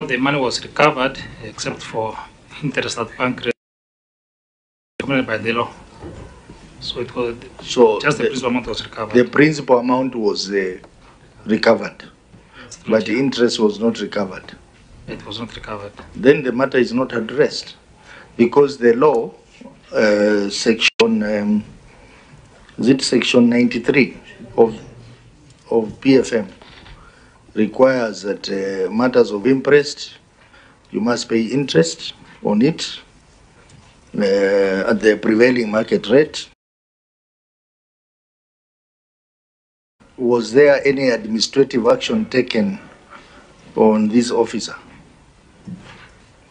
The money was recovered except for interest at bank recommended by the law. So it was just the principal amount was recovered. The principal amount was recovered, but the interest was not recovered. It was not recovered. Then the matter is not addressed because the law, section 93 of PFM requires that matters of interest, you must pay interest on it at the prevailing market rate. Was there any administrative action taken on this officer?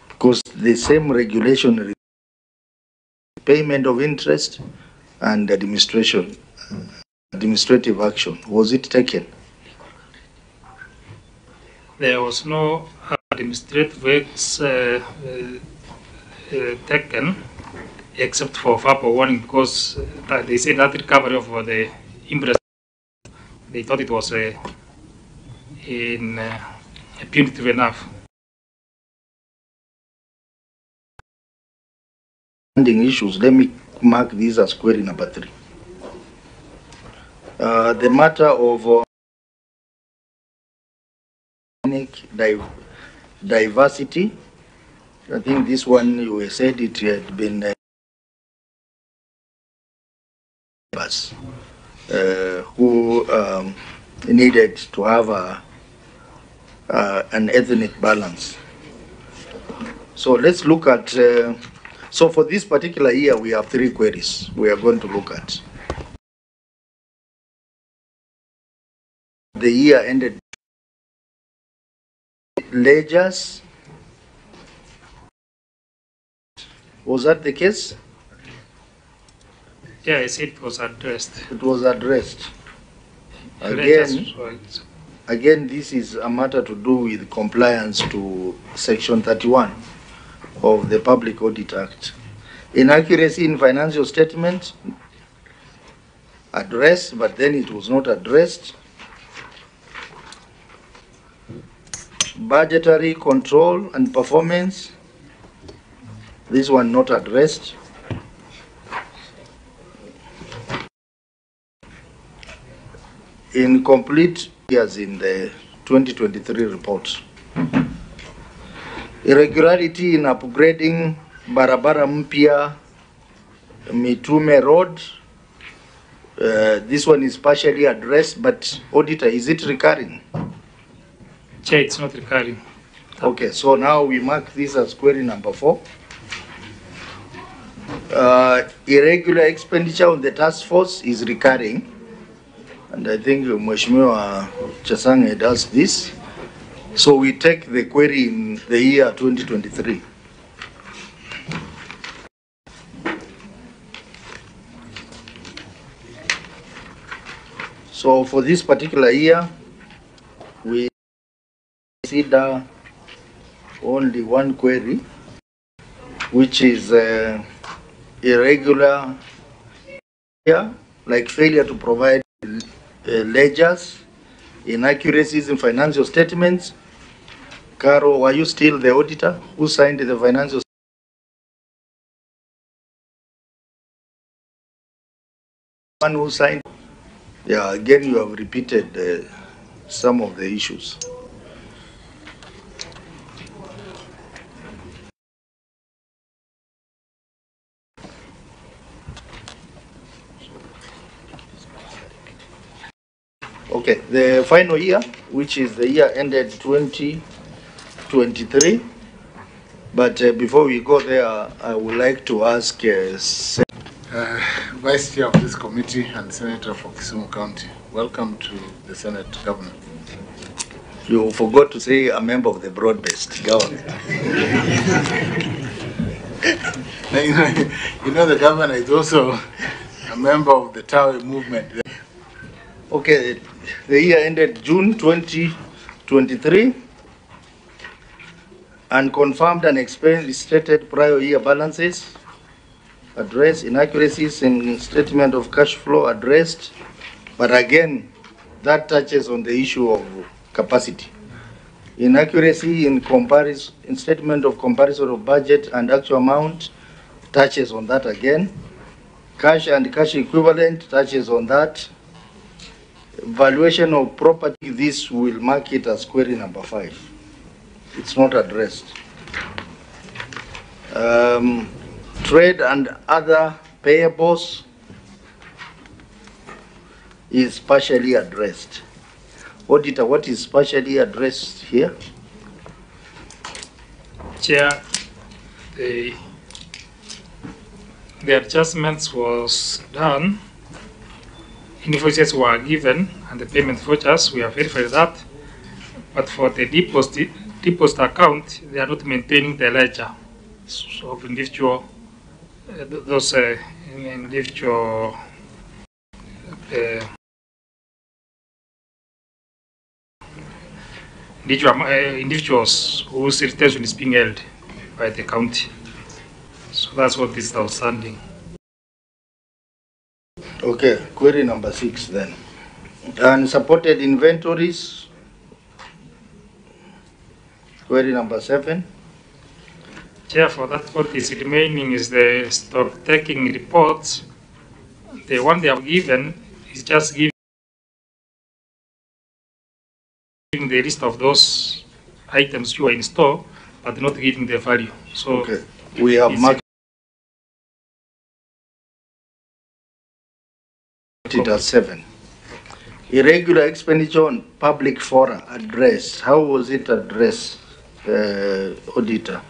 Because the same regulation, payment of interest and administrative action, was it taken? There was no administrative acts taken except for verbal warning, because they said that recovery of the interest, they thought it was punitive enough. Issues. Let me mark these as query number 3. The matter of diversity, I think this one you said it had been who needed to have an ethnic balance. So let's look at, so for this particular year we have 3 queries we are going to look at. The year ended ledgers. Was that the case? Yes, it was addressed. It was addressed. Again, this is a matter to do with compliance to Section 31 of the Public Audit Act. Inaccuracy in financial statement, addressed, but then it was not addressed. Budgetary control and performance, this one not addressed. Incomplete years in the 2023 report. Irregularity in upgrading Barabara Mpya Mitume Road. This one is partially addressed, but auditor, is it recurring? Chair, it's not recurring. Okay, so now we mark this as query number 4. Irregular expenditure on the task force is recurring. And I think Mheshimiwa Chasange does this. So we take the query in the year 2023. So for this particular year, we consider only one query, which is irregular, like failure to provide ledgers, inaccuracies in financial statements. Caro, were you still the auditor who signed the financial statements? One who signed? Yeah, again you have repeated some of the issues. Okay, the final year, which is the year ended 2023. But before we go there, I would like to ask Vice Chair of this committee and Senator for Kisumu County. Welcome to the Senate, Governor. You forgot to say a member of the broad-based government. You know, the governor is also a member of the Tawi movement. Okay, the year ended June 2023 and confirmed and explained the stated prior year balances, addressed inaccuracies in statement of cash flow, addressed, but again, that touches on the issue of capacity. Inaccuracy in comparison, in statement of comparison of budget and actual amount, touches on that again. Cash and cash equivalent touches on that. Valuation of property, this will mark it as query number 5. It's not addressed. Trade and other payables is partially addressed. Auditor, what is partially addressed here? Chair, the adjustments was done, invoices were given, and the payment vouchers, we have verified that. But for the deposit account, they are not maintaining the ledger of individual, those individual individuals whose retention is being held by the county. So that's what is outstanding. Okay, query number 6 then. Unsupported inventories. Query number 7. Chair, for that, what is remaining is the stock taking reports. The one they have given is just giving the list of those items you are in store, but not giving the value. So okay, we have marked it as 7. Irregular expenditure on public fora addressed. How was it addressed, Auditor?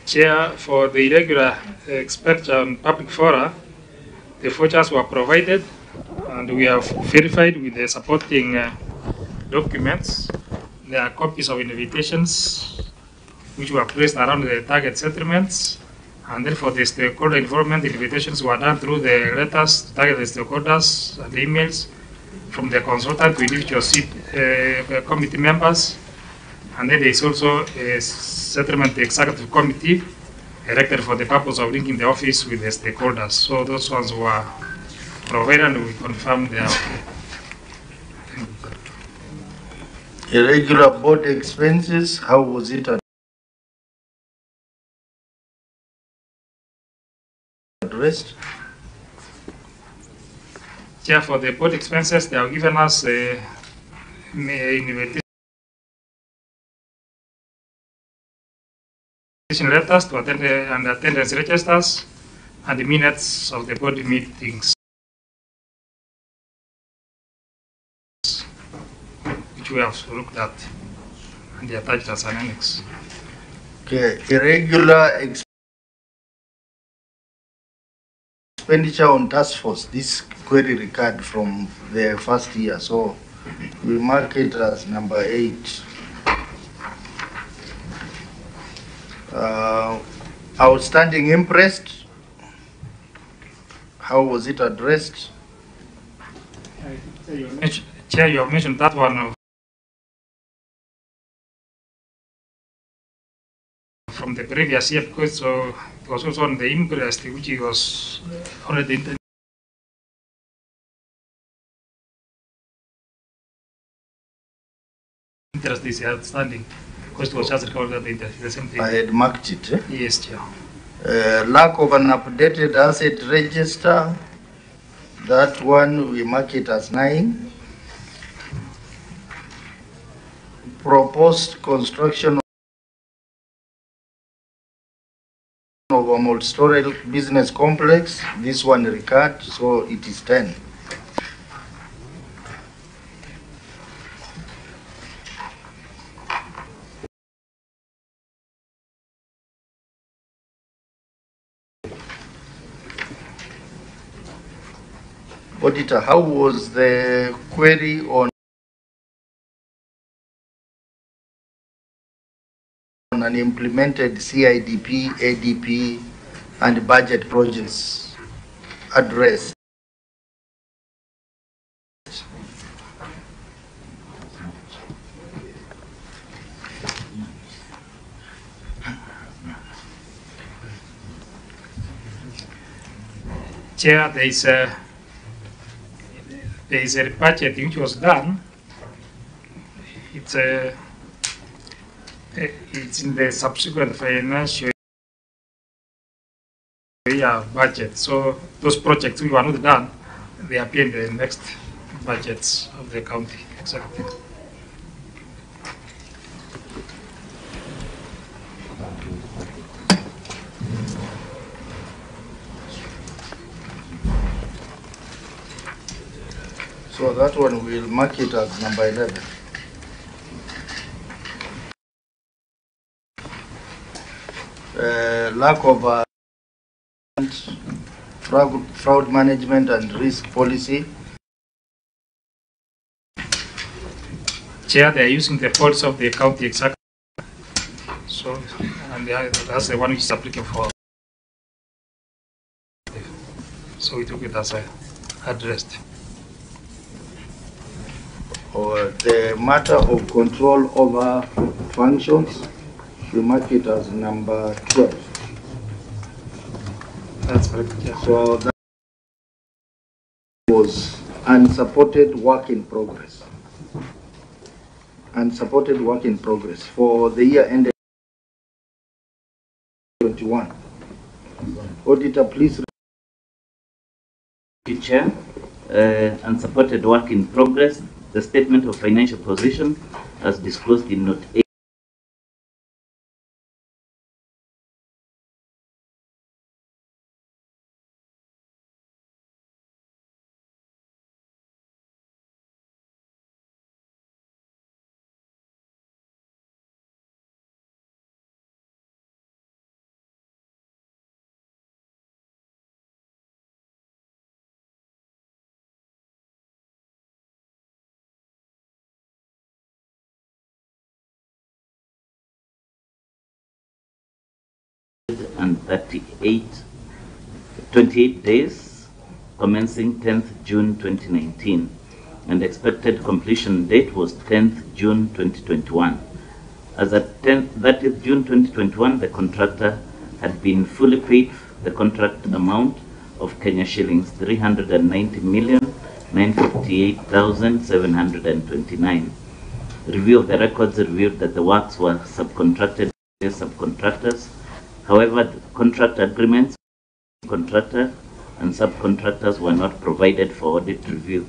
Chair, for the irregular expenditure on public fora, the vouchers were provided, and we have verified with the supporting documents. There are copies of invitations which were placed around the target settlements, and then for the stakeholder involvement, the invitations were done through the letters to target the stakeholders and the emails from the consultant to individual committee members. And then there is also a settlement executive committee erected for the purpose of linking the office with the stakeholders. So those ones were provided and we confirmed they are okay. Irregular board expenses, how was it addressed? Chair, for the board expenses, they have given us a invitation letters to attend and attendance registers and the minutes of the board meetings, which we have looked at and they attached as an annex. Okay, irregular expenditure on task force. This query recurred from the first year, so we mark it as number 8. Outstanding interest, how was it addressed? Chair, you have mentioned that one from the previous year, because so it was also on the interest which was already interest is outstanding. Because it was just recorded the same thing. I had marked it. Eh? Yes, Chair. Lack of an updated asset register, that one we mark it as 9. Proposed construction of a multi-story business complex, this one recurred, so it is 10. Auditor, how was the query on an implemented CIDP, ADP, and budget projects addressed? Chair, there is there is a budget which was done. It's in the subsequent financial year budget. So those projects which were not done, they appear in the next budgets of the county. Exactly. So that one we'll mark it as number 11. Lack of fraud management and risk policy. Chair, they are using the policy of the county exactly. So, and that's the one which is applicable for. So we took it as addressed. Or the matter of control over functions, we mark it as number 12. That's correct. Yeah. So that was unsupported work in progress. Unsupported work in progress for the year ended 21. Auditor, please. Chair, unsupported work in progress, the statement of financial position as disclosed in note 8. And 28 days commencing 10th June 2019, and expected completion date was 10th June 2021. As at 30th June 2021, the contractor had been fully paid the contract amount of Kenya shillings 390,958,729. Review of the records revealed that the works were subcontracted to subcontractors. However, the contract agreements, contractor and subcontractors were not provided for audit review.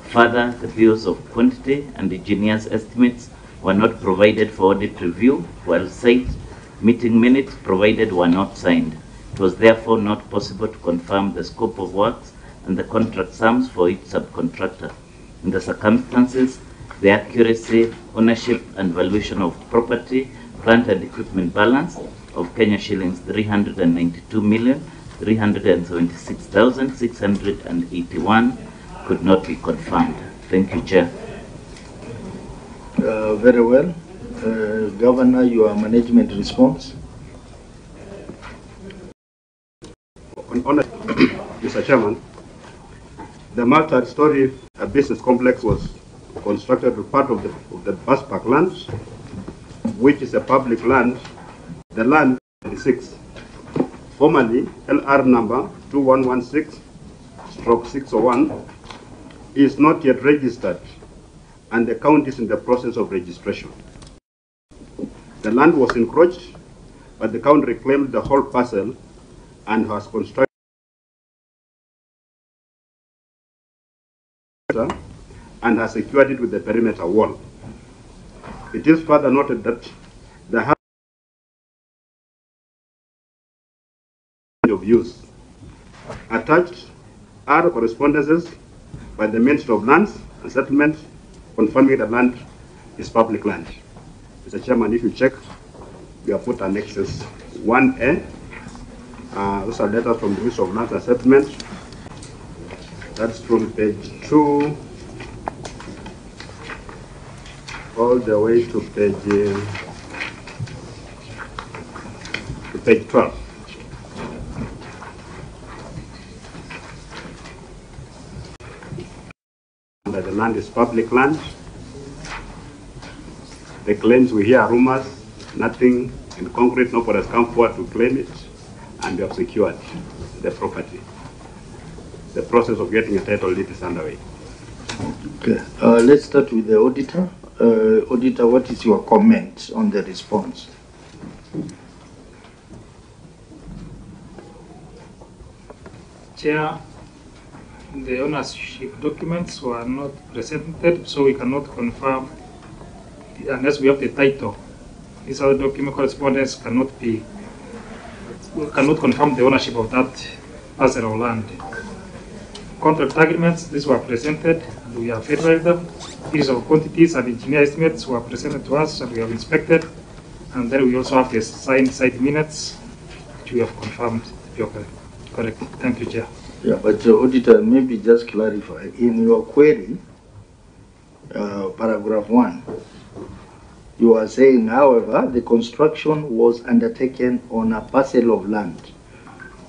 Further, the bills of quantity and engineers' estimates were not provided for audit review, while site meeting minutes provided were not signed. It was therefore not possible to confirm the scope of works and the contract sums for each subcontractor. In the circumstances, the accuracy, ownership, and valuation of property, plant and equipment balance of Kenya shillings 392,376,681 could not be confirmed. Thank you, Chair. Very well. Governor, your management response. Mr. Chairman, the multi-story business complex was constructed as part of the bus park land, which is a public land. The land 6, formerly LR number 2116/601, is not yet registered, and the county is in the process of registration. The land was encroached, but the county reclaimed the whole parcel and has constructed and has secured it with the perimeter wall. It is further noted that the of use. Attached are correspondences by the Ministry of Lands and Settlement confirming the land is public land. Mr. Chairman, if you check, we have put annexes 1A. Those are letters from the Ministry of Lands and Settlement. That's from page 2 all the way to page 12. That the land is public land. The claims we hear are rumors, nothing in concrete, nobody has come forward to claim it, and we have secured the property. The process of getting a title deed is underway. Okay, let's start with the auditor. Auditor, what is your comment on the response? Chair, the ownership documents were not presented, so we cannot confirm unless we have the title. These other document correspondence cannot confirm the ownership of that parcel of land. Contract agreements, these were presented and we have verified them. Series of quantities and engineer estimates were presented to us and we have inspected. And then we also have the signed site minutes, which we have confirmed to be correct. Thank you, Chair. Yeah, but auditor, maybe just clarify in your query, paragraph 1. You are saying, however, the construction was undertaken on a parcel of land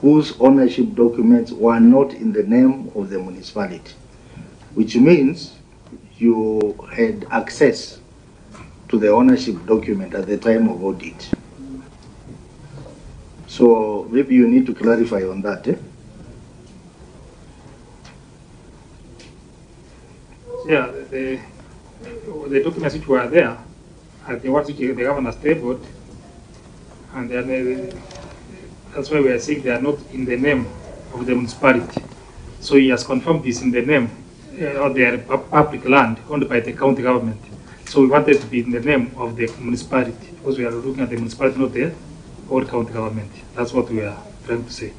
whose ownership documents were not in the name of the municipality, which means you had access to the ownership document at the time of audit. So maybe you need to clarify on that. Yeah, the documents which were there are the ones which the governor tabled, and then that's why we are saying they are not in the name of the municipality. So he has confirmed this in the name, or they are public land owned by the county government. So we wanted to be in the name of the municipality because we are looking at the municipality, not the whole county government. That's what we are trying to say.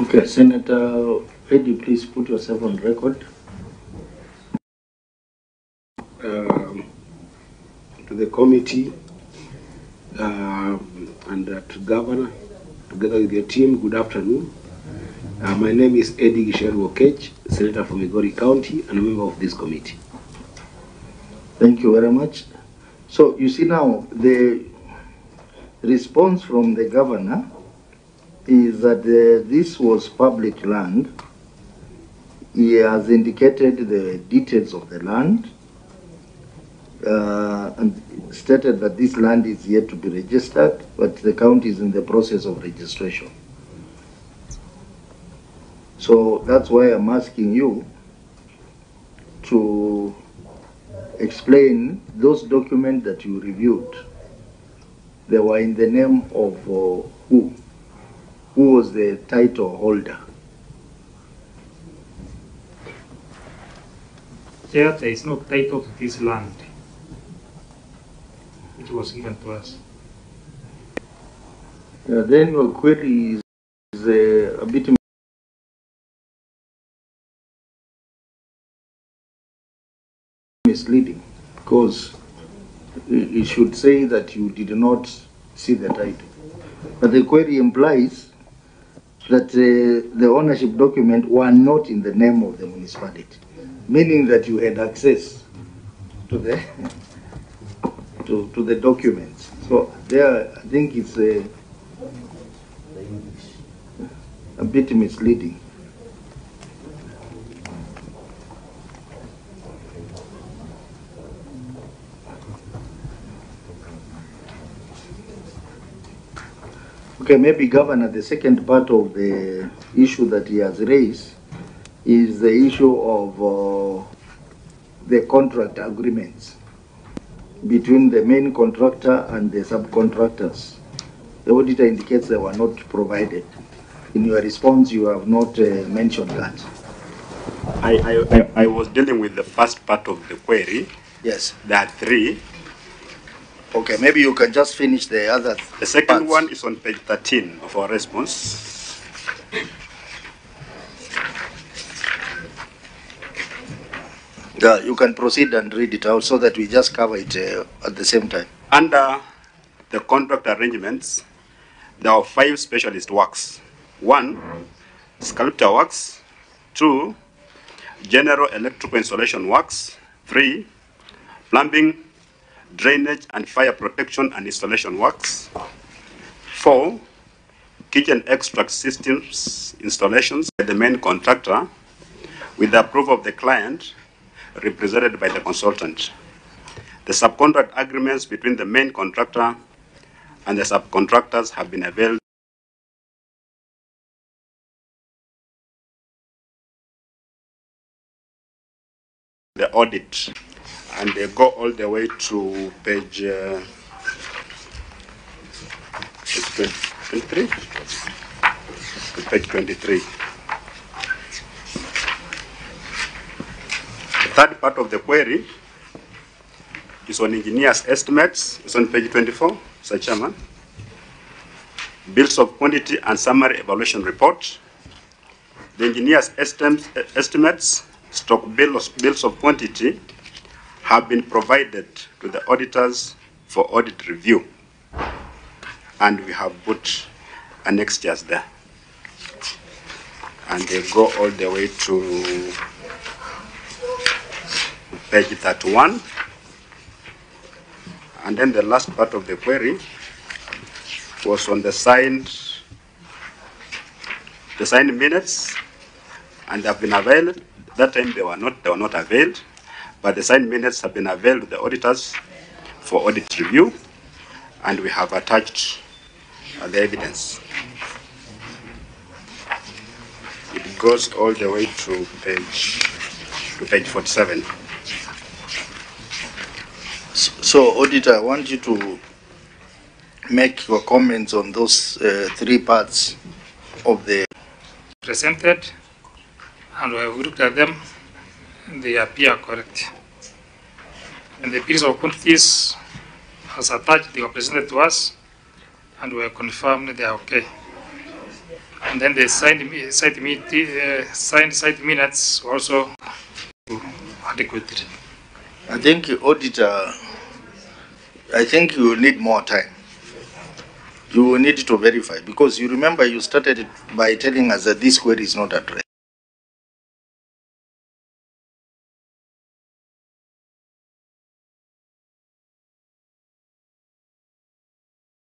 Okay, Senator Eddie, please put yourself on record. To the committee and to Governor, together with your team, good afternoon. My name is Eddie Gisheru Okech, Senator from Migori County and a member of this committee. Thank you very much. So you see now, the response from the governor is that this was public land. He has indicated the details of the land and stated that this land is yet to be registered, but the county is in the process of registration. So that's why I'm asking you to explain those documents that you reviewed. They were in the name of who? Who was the title holder? Chair, there is no title to this land which was given to us. Then your query is a bit misleading, because it should say that you did not see the title. But the query implies that the ownership document were not in the name of the municipality, meaning that you had access to the to the documents. So there, I think it's a bit misleading. Okay, maybe Governor, the second part of the issue that he has raised is the issue of the contract agreements between the main contractor and the subcontractors. The auditor indicates they were not provided. In your response, you have not mentioned that. I was dealing with the first part of the query. Yes. There are 3. Okay, maybe you can just finish the other. The second parts. one is on page 13 of our response. Yeah, you can proceed and read it out so that we just cover it at the same time. Under the contract arrangements, there are 5 specialist works. 1, sculpture works. 2, general electrical installation works. 3, plumbing, drainage and fire protection and installation works. 4, kitchen extract systems installations by the main contractor with the approval of the client represented by the consultant. The subcontract agreements between the main contractor and the subcontractors have been availed the audit, and they go all the way to page 23. Page 23. The third part of the query is on engineers' estimates. It's on page 24, Mr. Chairman. Bills of quantity and summary evaluation report. The engineers' estimates stock bills of quantity have been provided to the auditors for audit review, and we have put annexures there. And they go all the way to page 31. And then the last part of the query was on the signed minutes, and they have been availed. That time they were not availed, but the signed minutes have been availed to the auditors for audit review, and we have attached the evidence. It goes all the way to page 47. So, Auditor, I want you to make your comments on those three parts of the presented, and we have looked at them. They appear correct. And the bills of quantities as attached, they were presented to us, and we have confirmed they are okay. And then the signed site minutes also adequate. I think, Auditor, I think you will need more time. You will need to verify, because you remember you started it by telling us that this query is not addressed.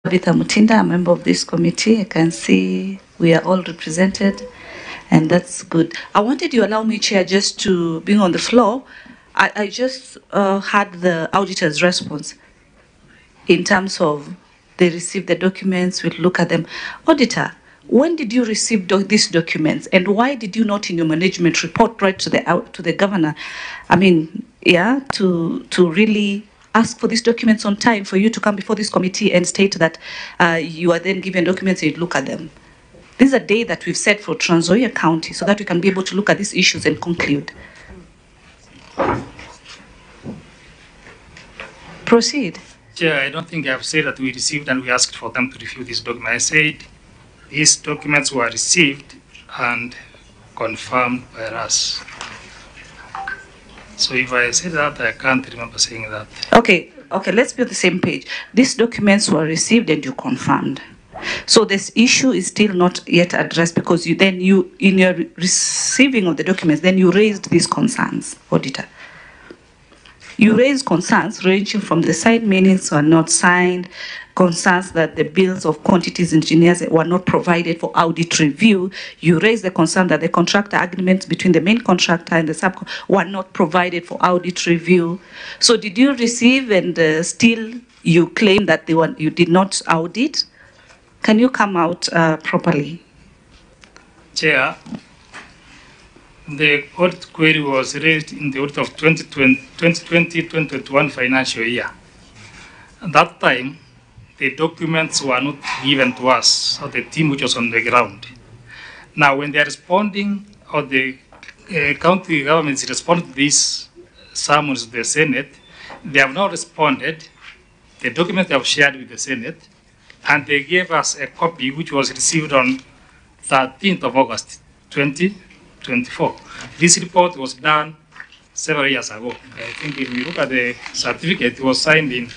Tabitha Mutinda, a member of this committee. I can see we are all represented, and that's good. I wanted you to allow me, Chair, just to being on the floor. I just had the auditor's response in terms of they received the documents, we'll look at them. Auditor, when did you receive these documents, and why did you not in your management report right to the governor? I mean, yeah, to really ask for these documents on time for you to come before this committee and state that you are then given documents and you look at them. This is a day that we've set for Trans Nzoia County so that we can be able to look at these issues and conclude. Proceed. Chair, I don't think I have said that we received and we asked for them to review this document. I said these documents were received and confirmed by us. So if I say that, I can't remember saying that. Okay, let's be on the same page. These documents were received and you confirmed. So this issue is still not yet addressed because in your receiving of the documents, then you raised these concerns, Auditor. You raised concerns ranging from the signed minutes were not signed, concerns that the bills of quantities engineers were not provided for audit review. You raised the concern that the contractor agreements between the main contractor and the subcontractor were not provided for audit review. So did you receive and still you claim that you did not audit? Can you come out properly? Chair, the audit query was raised in the audit of 2020-2021 financial year. At that time, the documents were not given to us, or the team which was on the ground. Now, when they are responding, or the county governments respond to these summons to the Senate, they have now responded. The documents they have shared with the Senate, and they gave us a copy which was received on 13th of August, 2024. This report was done several years ago. I think if we look at the certificate, it was signed in,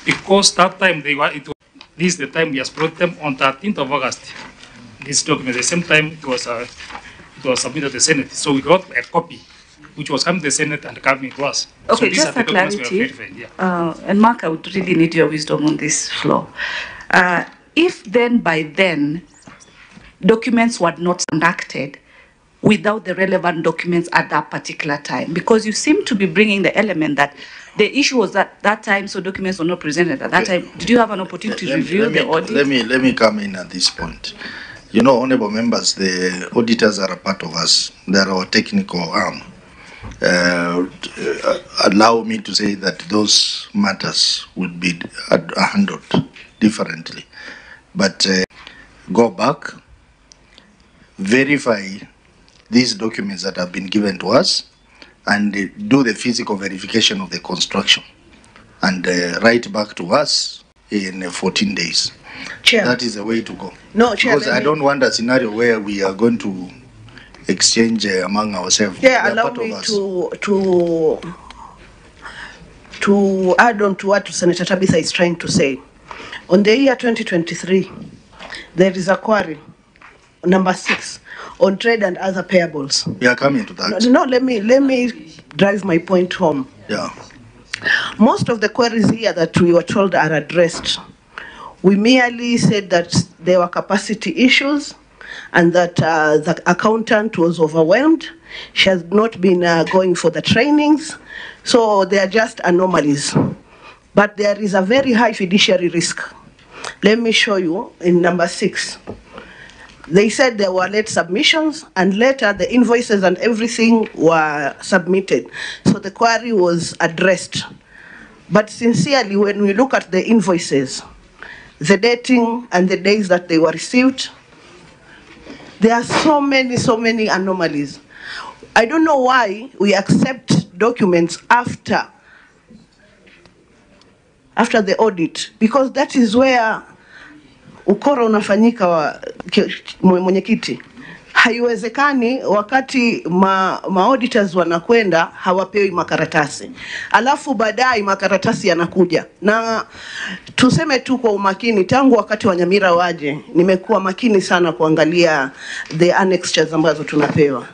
because that time this is the time we have brought them on 13th of August. This document, the same time it was submitted to the Senate. So we got a copy, which was coming to the Senate and coming to us. Okay, so just for clarity, and Mark, I would really need your wisdom on this floor. If then by then, documents were not conducted without the relevant documents at that particular time, because you seem to be bringing the element that the issue was that time, so documents were not presented at that time. Did you have an opportunity to review the audit? Let me come in at this point. You know, honorable members, the auditors are a part of us. They are our technical arm. Allow me to say that those matters would be handled differently. But go back, verify these documents that have been given to us, and do the physical verification of the construction, and write back to us in 14 days. Chair. That is the way to go. No, Chair. Because I don't want a scenario where we are going to exchange among ourselves. Yeah, allow me to add on to what Senator Tabitha is trying to say. On the year 2023, there is a query, number 6, on trade and other payables. We are coming to that. No, let me drive my point home. Yeah. Most of the queries here that we were told are addressed. We merely said that there were capacity issues and that the accountant was overwhelmed. She has not been going for the trainings. So they are just anomalies. But there is a very high fiduciary risk. Let me show you in number 6. They said there were late submissions, and later the invoices and everything were submitted. So the query was addressed. But sincerely, when we look at the invoices, the dating and the days that they were received, there are so many anomalies. I don't know why we accept documents after the audit, because that is where ukora unafanyika mwenyekiti. Haiwezekani wakati auditors wanakwenda hawapewi makaratasi. Alafu baadaye makaratasi yanakuja. Na tuseme tu kwa umakini, tangu wakati wa Nyamira waje, nimekuwa makini sana kuangalia the annexures ambazo tunapewa.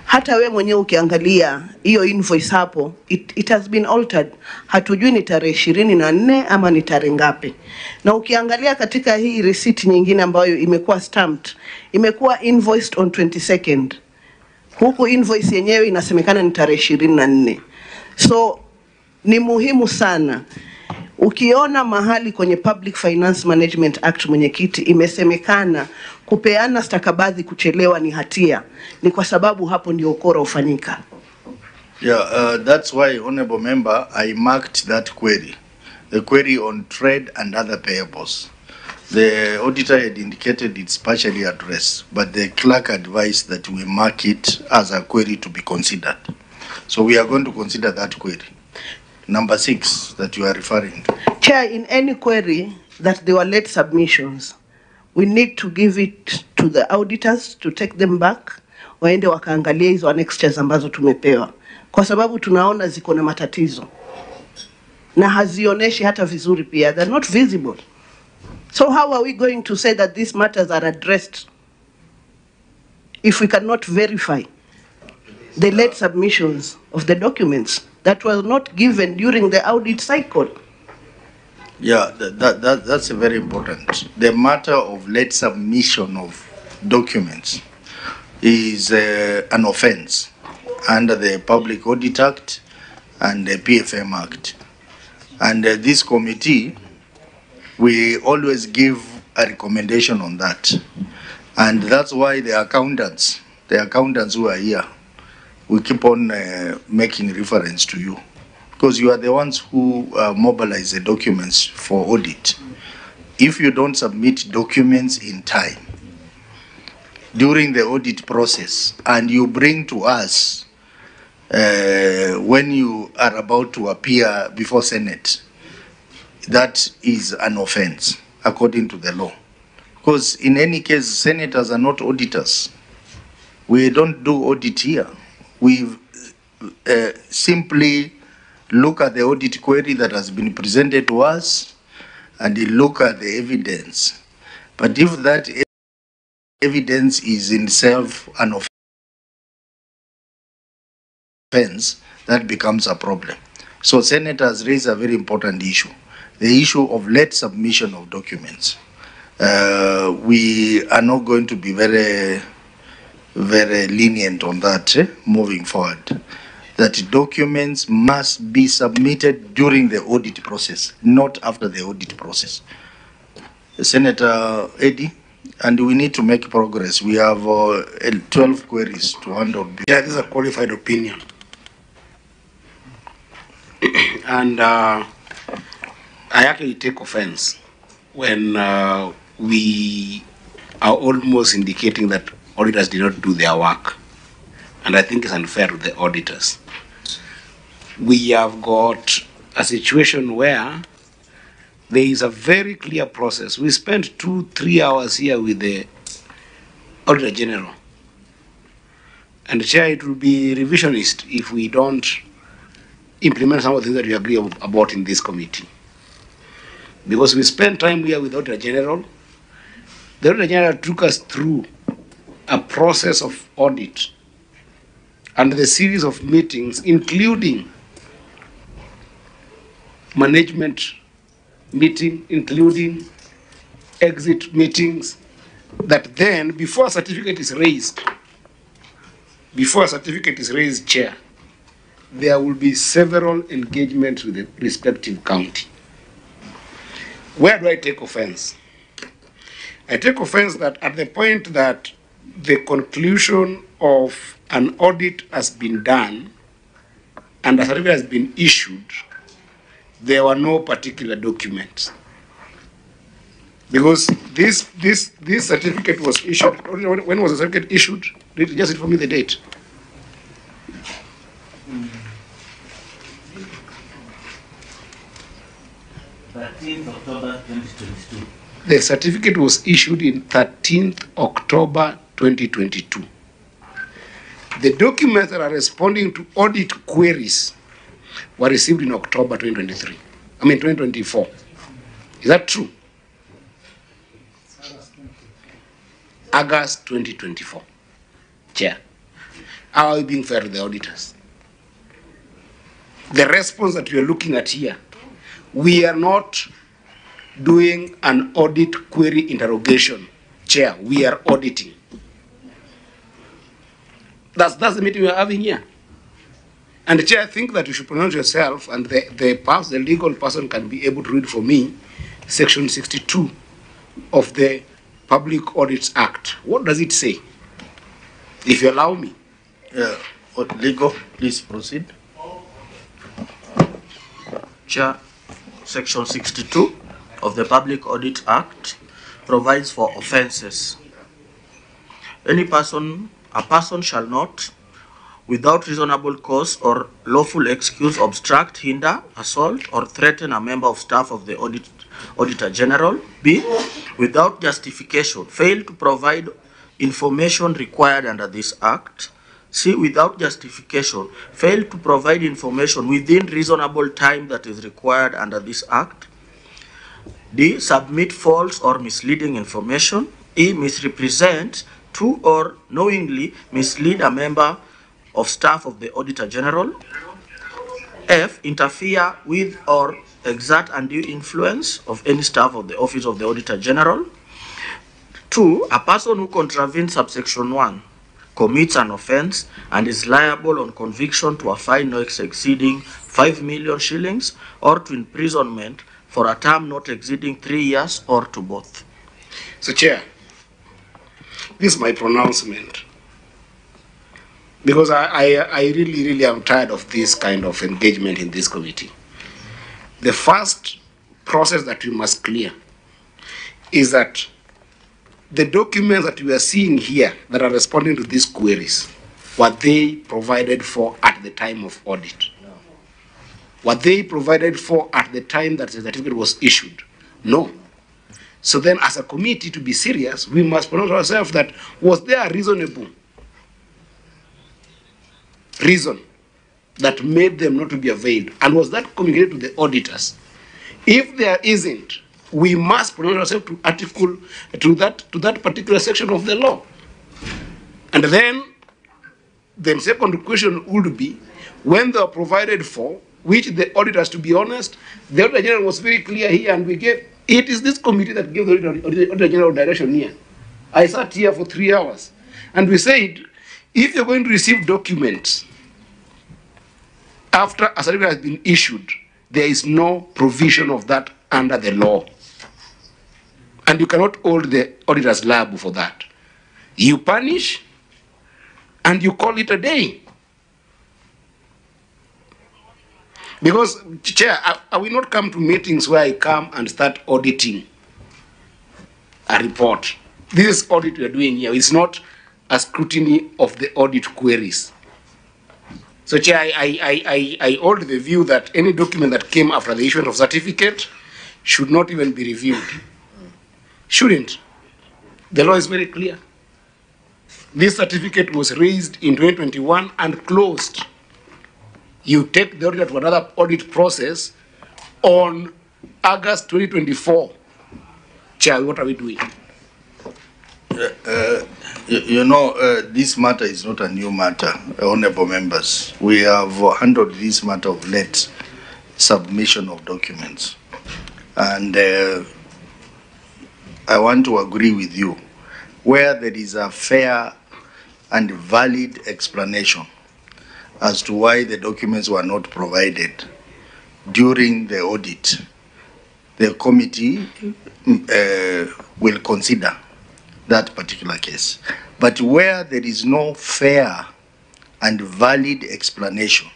Hata we mwenyewe ukiangalia hiyo invoice hapo, it has been altered. Hatujui ni tarehe 24 ama ni tarehe ngapi. Na ukiangalia katika hii receipt nyingine ambayo imekuwa stamped, imekuwa invoiced on 22nd. Huku invoice yenyewe inasemekana ni tarehe 24. So ni muhimu sana. Ukiona mahali kwenye Public Finance Management Act mwenyekiti imesemekana kupeana stakabadhi kuchelewa ni hatia, ni kwa sababu hapo ndio ukora ufanyika. Yeah, that's why, honorable member, I marked that query. The query on trade and other payables. The auditor had indicated it's partially addressed, but the clerk advised that we mark it as a query to be considered. So we are going to consider that query. Number 6 that you are referring to. Chair, in any query that there were late submissions, we need to give it to the auditors to take them back, waende wakaangalia hizo annexures ambazo tumepewa. Kwa sababu tunaona ziko na matatizo. Na hazioneshi hata vizuri pia. They're not visible. So how are we going to say that these matters are addressed if we cannot verify the late submissions of the documents that was not given during the audit cycle? Yeah, that's very important. The matter of late submission of documents is an offense under the Public Audit Act and the PFM Act. And this committee, we always give a recommendation on that. And that's why the accountants who are here, we keep on making reference to you, because you are the ones who mobilize the documents for audit. If you don't submit documents in time during the audit process and you bring to us when you are about to appear before Senate, that is an offense according to the law. Because in any case, senators are not auditors. We don't do audit here. We simply look at the audit query that has been presented to us and look at the evidence. But if that evidence is in itself an offense, that becomes a problem. So senators raise a very important issue, the issue of late submission of documents. We are not going to be very lenient on that moving forward. That documents must be submitted during the audit process, not after the audit process. Senator Eddie, and we need to make progress. We have 12 queries to handle. Yeah, this is a qualified opinion. And I actually take offense when we are almost indicating that auditors did not do their work. And I think it's unfair to the auditors. We have got a situation where there is a very clear process. We spent 2-3 hours here with the Auditor General. And Chair, it will be revisionist if we don't implement some of the things that we agree about in this committee. Because we spent time here with the Auditor General. The Auditor General took us through a process of audit and the series of meetings, including management meeting, including exit meetings, that then, before a certificate is raised, Chair, there will be several engagements with the respective county. Where do I take offense? I take offense that at the point that the conclusion of an audit has been done and a certificate has been issued, there were no particular documents. Because this certificate was issued. When was the certificate issued? Just inform me the date. October 2022. The certificate was issued in 13th October 2022. The documents that are responding to audit queries were received in October 2024. Is that true? August 2024. Chair, how are we being fair to the auditors? The response that we are looking at here, we are not doing an audit query interrogation. Chair, we are auditing. That's the meeting we are having here. And Chair, I think that you should pronounce yourself, and perhaps the legal person can be able to read for me Section 62 of the Public Audits Act. What does it say? If you allow me. Yeah, what legal? Please proceed. Chair, Section 62 of the Public Audit Act provides for offences. A person shall not, without reasonable cause or lawful excuse, obstruct, hinder, assault, or threaten a member of staff of the Auditor General. B, without justification, fail to provide information required under this Act. C, without justification, fail to provide information within reasonable time that is required under this Act. D, submit false or misleading information. E, misrepresent to or knowingly mislead a member of staff of the Auditor General. F, interfere with or exert undue influence of any staff of the Office of the Auditor General. 2, a person who contravenes subsection 1 commits an offense and is liable on conviction to a fine not exceeding 5 million shillings or to imprisonment for a term not exceeding 3 years or to both. So, Chair, this is my pronouncement. Because I really am tired of this kind of engagement in this committee. The first process that we must clear is that the documents that we are seeing here that are responding to these queries, were they provided for at the time of audit? Were they provided for at the time that the certificate was issued? No. So then, as a committee, to be serious, we must pronounce ourselves that, was there a reasonable reason that made them not to be availed? And was that communicated to the auditors? If there isn't, we must pronounce ourselves to that particular section of the law. And then the second question would be, when they are provided for, which the auditors, to be honest, the Auditor General was very clear here, and we gave, it is this committee that gave the Auditor General direction here. I sat here for 3 hours, and we said, if you're going to receive documents after a certificate has been issued, there is no provision of that under the law. And you cannot hold the auditors liable for that. You punish and you call it a day. Because, Chair, I will not come to meetings where I come and start auditing a report. This audit we are doing here is not a scrutiny of the audit queries. So, Chair, I hold the view that any document that came after the issuance of certificate should not even be reviewed. Shouldn't. The law is very clear. This certificate was raised in 2021 and closed. You take the auditor to another audit process on August 2024. Chair, what are we doing? This matter is not a new matter, honorable members. We have handled this matter of late submission of documents. And I want to agree with you. Where there is a fair and valid explanation as to why the documents were not provided during the audit, the committee will consider that particular case. But where there is no fair and valid explanation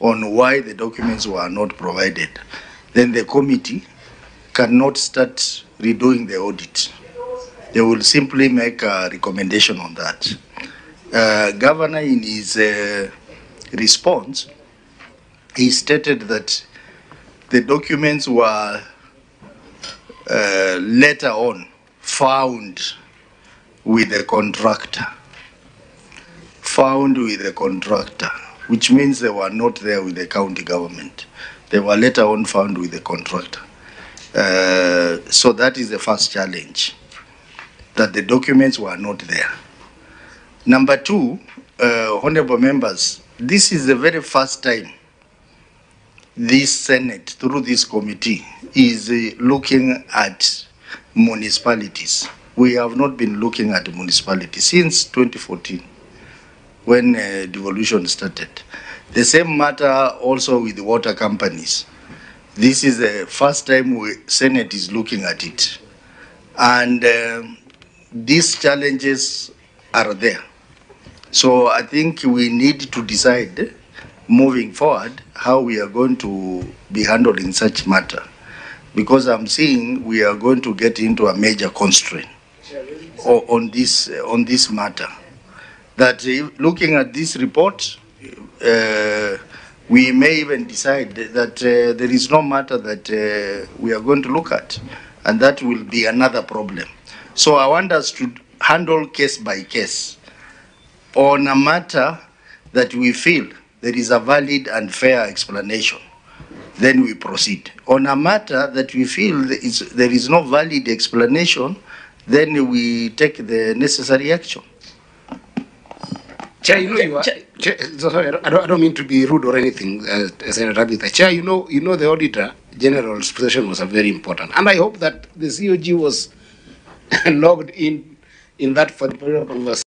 on why the documents were not provided, then the committee cannot start redoing the audit. They will simply make a recommendation on that. Governor, in his response, he stated that the documents were later on found with the contractor. Which means they were not there with the county government. They were later on found with the contractor. So that is the first challenge, that the documents were not there. Number two, honorable members, this is the very first time this Senate, through this committee, is looking at municipalities. We have not been looking at municipalities since 2014, when devolution started. The same matter also with the water companies. This is the first time Senate is looking at it. And these challenges are there. So I think we need to decide moving forward how we are going to be handling such matter. Because I'm seeing we are going to get into a major constraint on this matter. That looking at this report, we may even decide that there is no matter that we are going to look at, and that will be another problem. So I want us to handle case by case. On a matter that we feel there is a valid and fair explanation, then we proceed. On a matter that we feel there is no valid explanation, then we take the necessary action. Chair, sorry, I don't mean to be rude or anything, Senator Abitha. Chair, you know the Auditor General's position was very important. And I hope that the COG was logged in that for the period of conversation.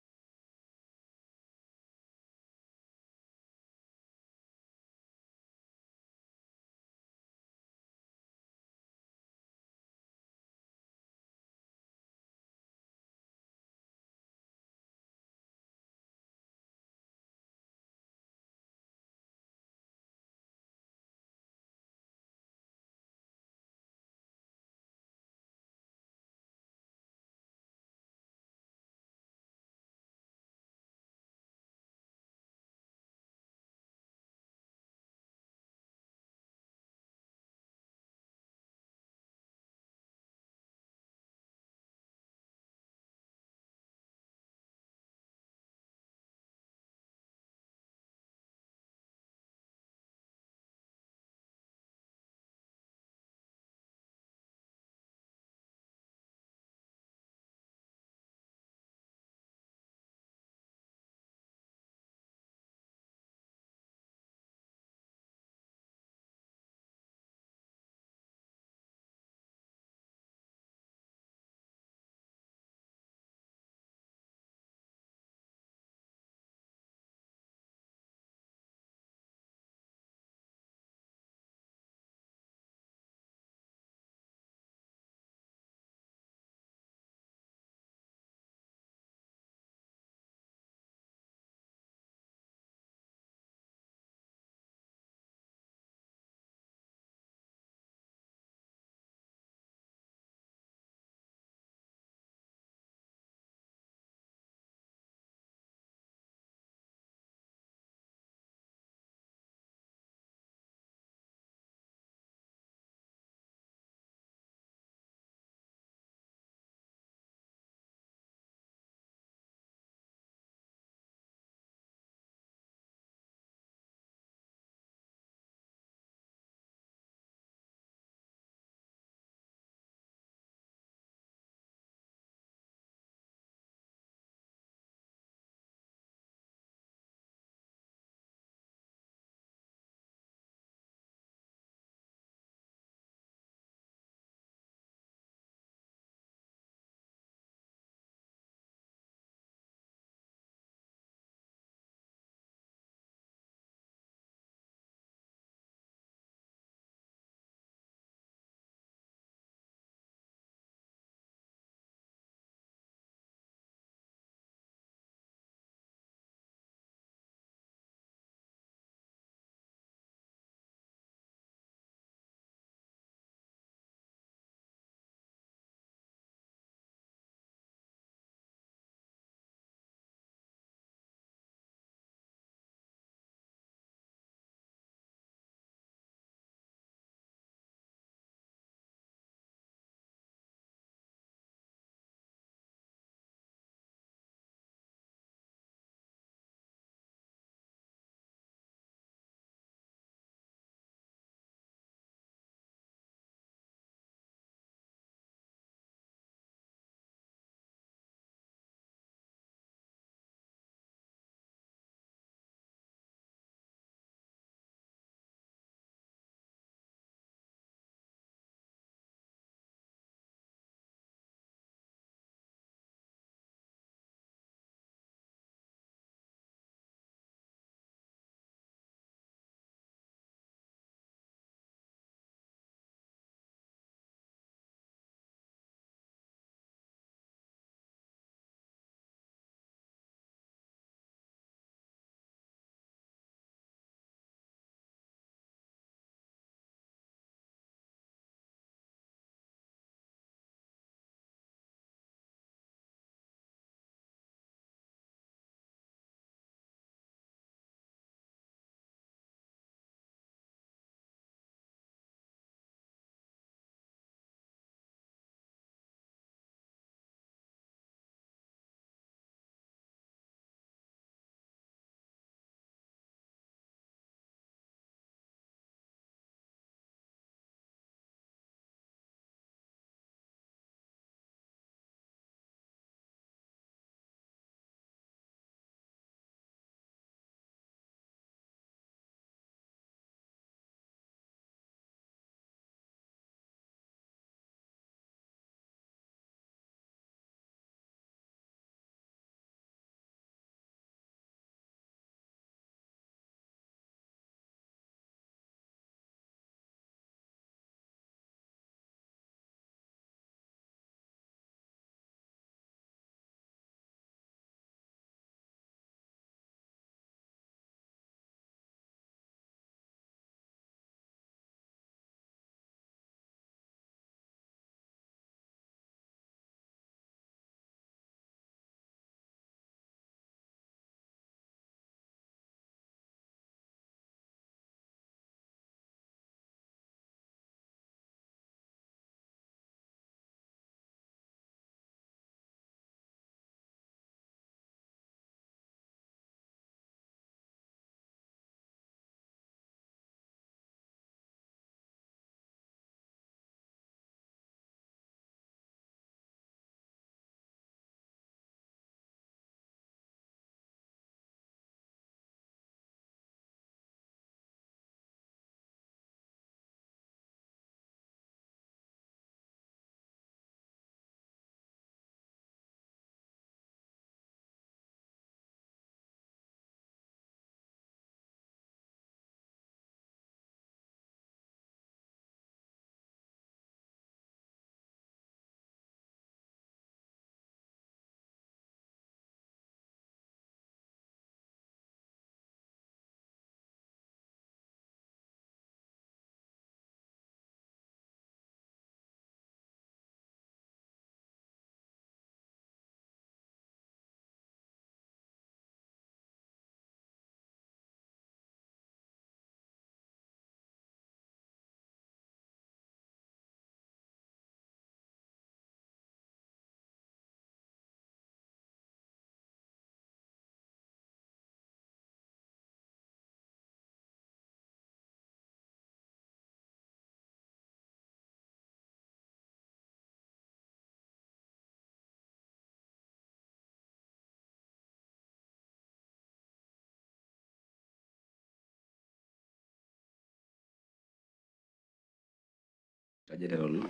General,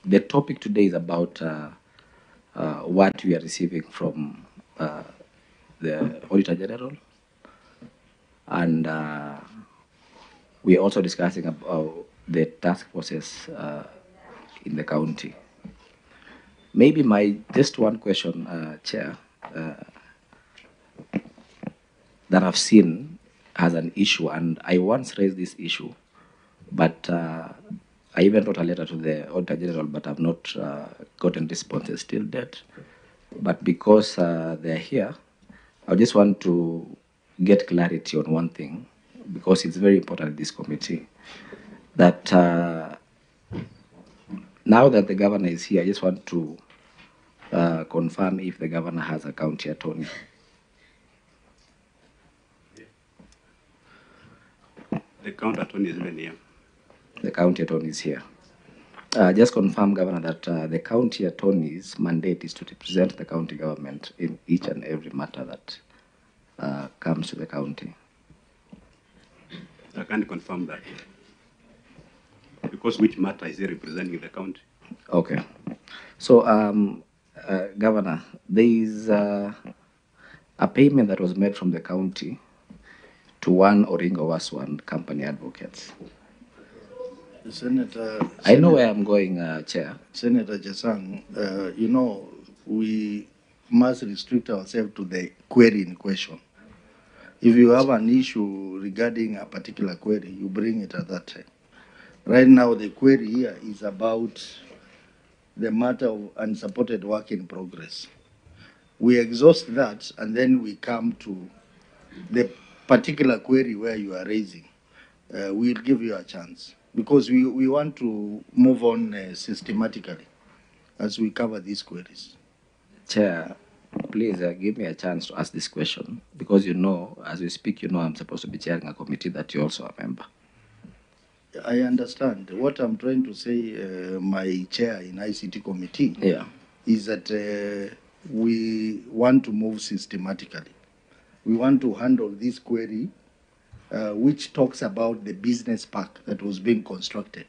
the topic today is about what we are receiving from the Auditor General, and we are also discussing about the task forces in the county. Maybe just one question, Chair, that I've seen as an issue, and I once raised this issue, but I even wrote a letter to the Auditor General, but I've not gotten responses till date. But because they're here, I just want to get clarity on one thing, because it's very important in this committee, that now that the governor is here, I just want to confirm if the governor has a county attorney. The county attorney is even here. The county attorney is here. Just confirm, Governor, that the county attorney's mandate is to represent the county government in each and every matter that comes to the county. I can't confirm that. Because which matter is he representing the county? Okay. So, Governor, there is a payment that was made from the county to one Oringo Waswan company advocates. Senator, I know where I'm going, Chair. Senator Jasang, you know, we must restrict ourselves to the query in question. If you have an issue regarding a particular query, you bring it at that time. Right now, the query here is about the matter of unsupported work in progress. We exhaust that, and then we come to the particular query where you are raising. We'll give you a chance, because we want to move on systematically as we cover these queries. Chair, please give me a chance to ask this question, because you know, as we speak, you know I'm supposed to be chairing a committee that you're also a member. I understand. What I'm trying to say, my chair in ICT committee, is that we want to move systematically. We want to handle this query which talks about the business park that was being constructed.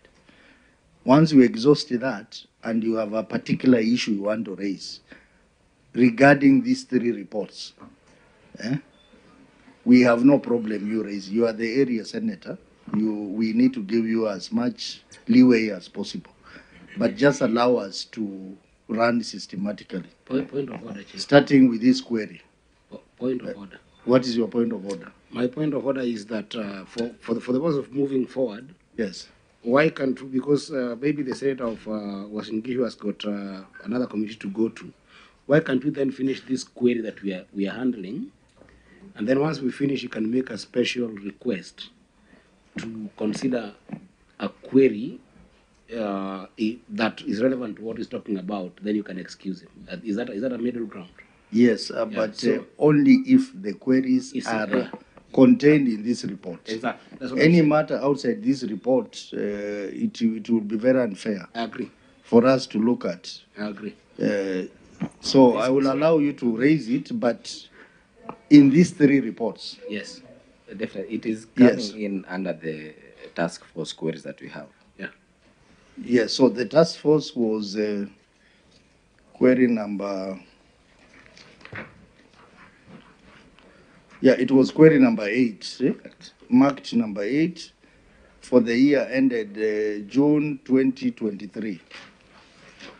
Once you exhaust that and you have a particular issue you want to raise regarding these three reports, we have no problem you raise. You are the area senator. We need to give you as much leeway as possible. But just allow us to run systematically. Point of order, Chair. Starting with this query. Point of order. What is your point of order? My point of order is that for the purpose of moving forward, yes. Why can't we, because maybe the Senate of Wasingishu has got another committee to go to, why can't we then finish this query that we are handling, and then once we finish, you can make a special request to consider a query that is relevant to what he's talking about, then you can excuse him. Is that a middle ground? Yes, but only if the queries are contained in this report. Exactly. Any matter outside this report, it will be very unfair. I agree. For us to look at. I agree. So I will allow you to raise it, but in these three reports. Yes, definitely. It is coming in under the task force queries that we have. Yeah. Yes, so the task force was query number. Yeah, it was query number 8, marked number 8 for the year ended June 2023.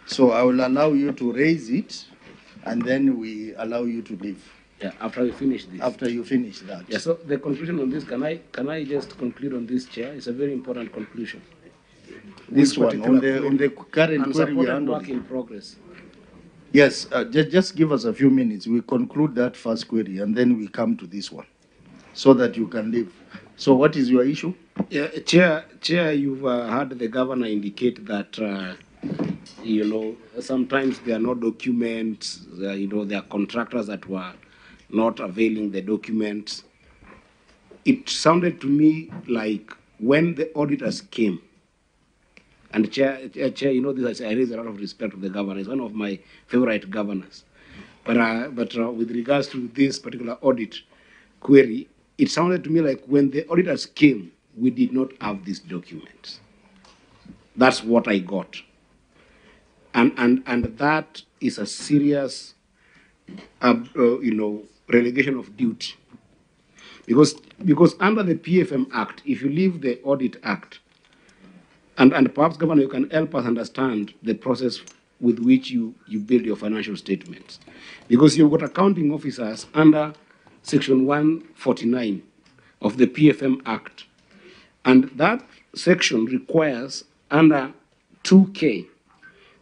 So I will allow you to raise it, and then we allow you to leave. Yeah, after we finish this. After you finish that. Yeah, so the conclusion on this, can I just conclude on this, Chair? It's a very important conclusion. This one, on the current query we are work in progress. Yes, just give us a few minutes. We conclude that first query, and then we come to this one, so that you can leave. So what is your issue? Yeah, Chair, you've heard the governor indicate that, you know, sometimes there are no documents, you know, there are contractors that were not availing the documents. It sounded to me like when the auditors came, and Chair, you know this, I raise a lot of respect to the governor. He's one of my favorite governors. But with regards to this particular audit query, it sounded to me like when the auditors came, we did not have these documents. That's what I got. And that is a serious, relegation of duty. Because under the PFM Act, if you leave the Audit Act, and perhaps, Governor, you can help us understand the process with which you build your financial statements. Because you've got accounting officers under Section 149 of the PFM Act. And that section requires under 2K,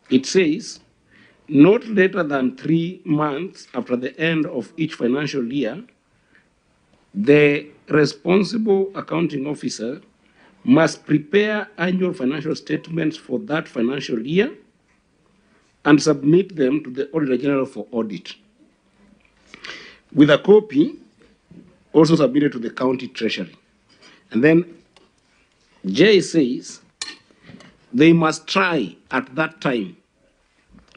it says, not later than 3 months after the end of each financial year, the responsible accounting officer must prepare annual financial statements for that financial year and submit them to the Auditor General for audit, with a copy also submitted to the county treasury. And then J says they must try at that time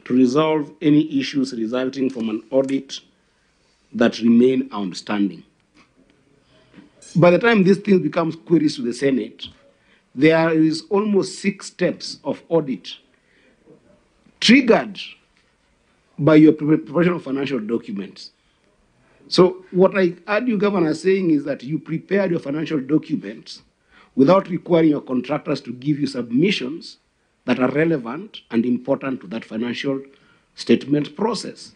to resolve any issues resulting from an audit that remain outstanding. By the time this thing becomes queries to the Senate, there is almost 6 steps of audit triggered by your preparation of financial documents. So what I heard you, Governor, saying is that you prepared your financial documents without requiring your contractors to give you submissions that are relevant and important to that financial statement process.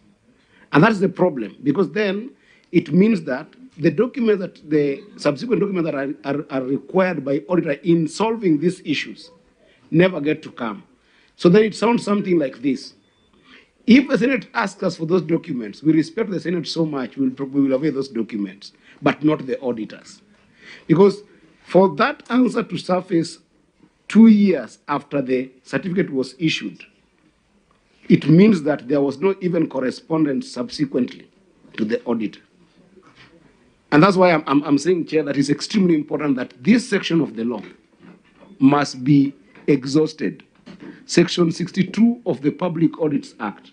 And that's the problem, because then it means that the documents that the subsequent documents that are required by auditor in solving these issues never get to come. So then it sounds something like this. If the Senate asks us for those documents, we respect the Senate so much, we will avail those documents, but not the auditors. Because for that answer to surface 2 years after the certificate was issued, it means that there was no even correspondence subsequently to the audit. And that's why I'm saying, Chair, that it's extremely important that this section of the law must be exhausted. Section 62 of the Public Audits Act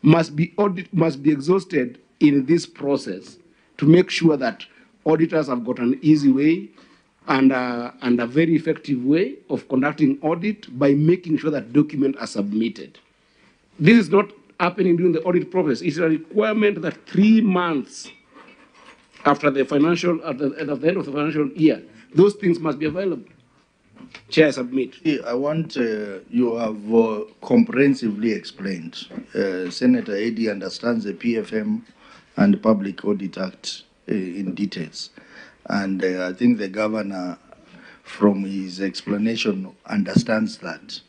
must be exhausted in this process to make sure that auditors have got an easy way and a very effective way of conducting audit by making sure that documents are submitted. This is not happening during the audit process. It's a requirement that 3 months after the financial, at the end of the financial year, those things must be available. Chair, submit. I want, you have comprehensively explained. Senator Eddy understands the PFM and Public Audit Act in details. And I think the governor, from his explanation, understands that.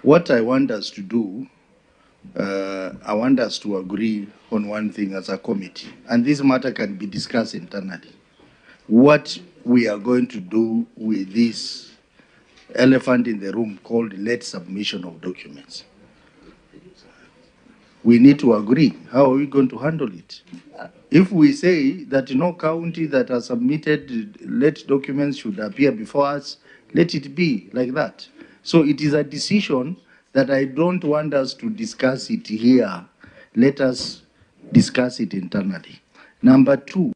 What I want us to do, I want us to agree on one thing as a committee, and this matter can be discussed internally. What we are going to do with this elephant in the room called late submission of documents. We need to agree. How are we going to handle it? If we say that no county that has submitted late documents should appear before us, let it be like that. So it is a decision that I don't want us to discuss it here. Let us discuss it internally. Number 2,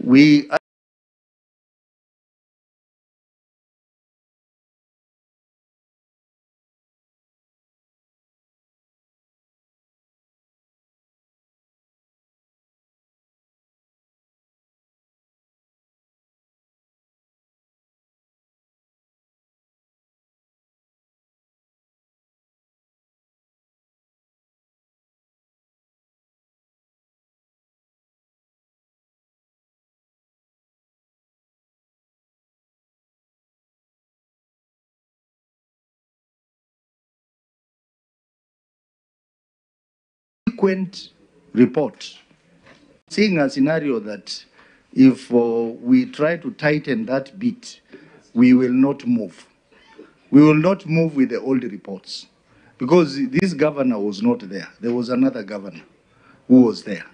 we frequent report, seeing a scenario that if we try to tighten that bit, we will not move. We will not move with the old reports because this governor was not there. There was another governor who was there.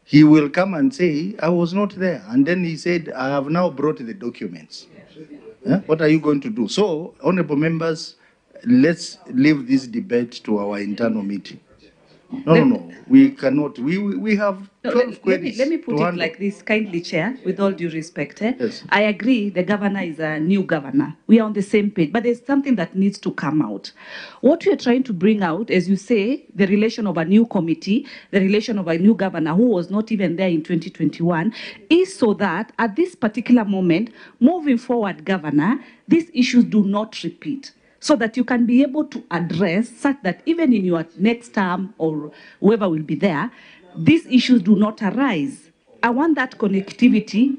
He will come and say, I was not there. And then he said, I have now brought the documents. What are you going to do? So, honorable members, let's leave this debate to our internal meeting. No. We cannot. We have No, 12 queries. let me put to it handle. like this, kindly, Chair, with all due respect. Yes. I agree the governor is a new governor. We are on the same page, but there's something that needs to come out. What we are trying to bring out, as you say, the relation of a new committee, the relation of a new governor who was not even there in 2021, is so that at this particular moment, moving forward, governor, these issues do not repeat, so that you can be able to address such that even in your next term or whoever will be there, these issues do not arise. I want that connectivity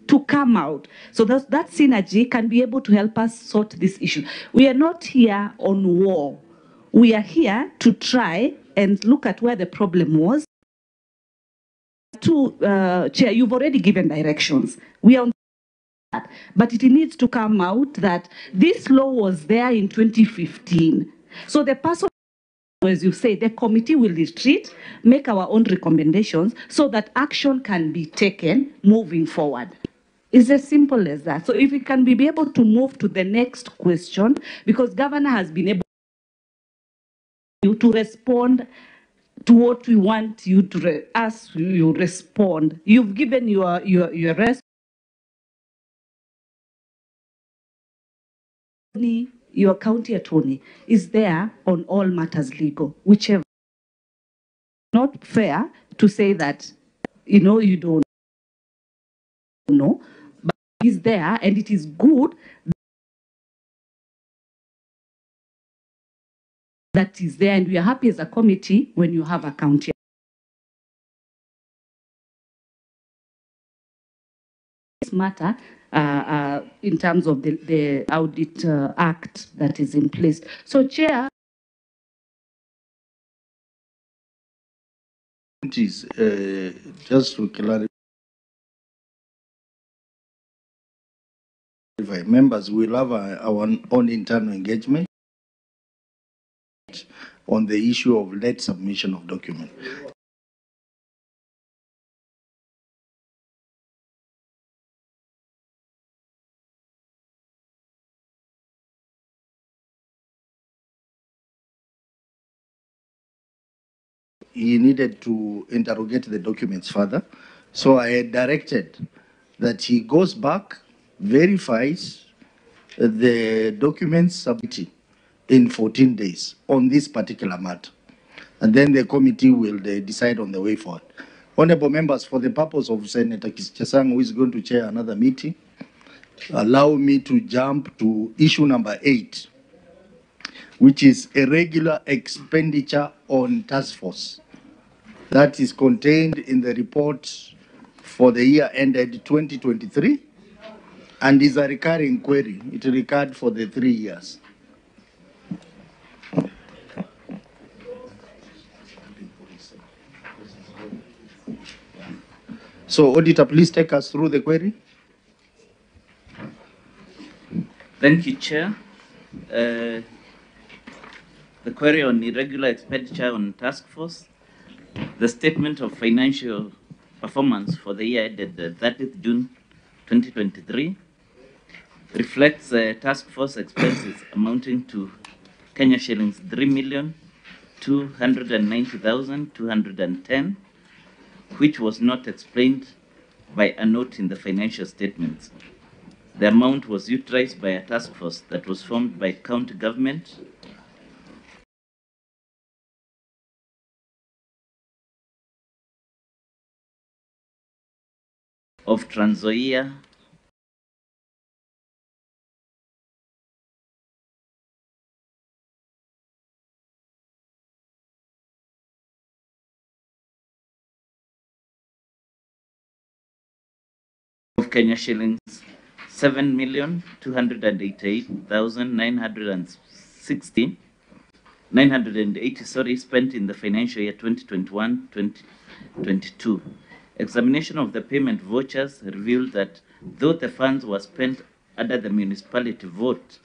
to come out so that that synergy can be able to help us sort this issue. We are not here on war. We are here to try and look at where the problem was. Chair, you've already given directions. We are on that, but it needs to come out that this law was there in 2015. So the person, as you say, the committee will retreat, make our own recommendations so that action can be taken moving forward. It's as simple as that. So if we can be able to move to the next question, because governor has been able to respond to what we want you to ask you respond. You've given your response. Your county attorney is there on all matters legal, whichever. Not fair to say that, you don't know, but he's there, and it is good that is there, and we are happy as a committee when you have a county. This matter in terms of the Audit Act that is in place. So, Chair. Just to clarify, members will have our own internal engagement on the issue of late submission of documents. He needed to interrogate the documents further. So I had directed that he goes back, verifies the documents submitted in 14 days on this particular matter. And then the committee will decide on the way forward. Honorable members, for the purpose of Senator Chesang, who is going to chair another meeting, allow me to jump to issue number 8, which is irregular expenditure on task force. That is contained in the report for the year ended 2023 and is a recurring query. It recurred for the 3 years. So, Auditor, please take us through the query. Thank you, Chair. The query on irregular expenditure on task force. The statement of financial performance for the year ended 30th June 2023 reflects task force expenses amounting to Kenya shillings 3,290,210, which was not explained by a note in the financial statements. The amount was utilized by a task force that was formed by county government of Trans Nzoia, of Kenya shillings 7,288,980 spent in the financial year 2021-2022. Examination of the payment vouchers revealed that though the funds were spent under the municipality vote,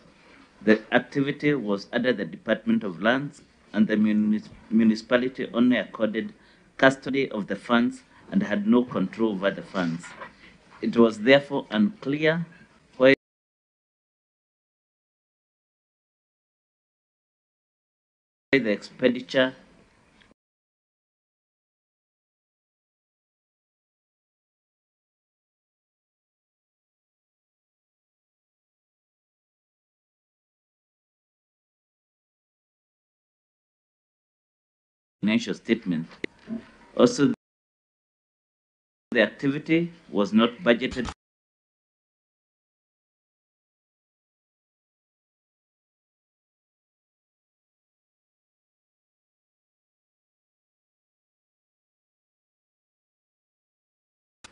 the activity was under the Department of Lands, and the municipality only accorded custody of the funds and had no control over the funds. It was therefore unclear why the expenditure financial statement. Also, the activity was not budgeted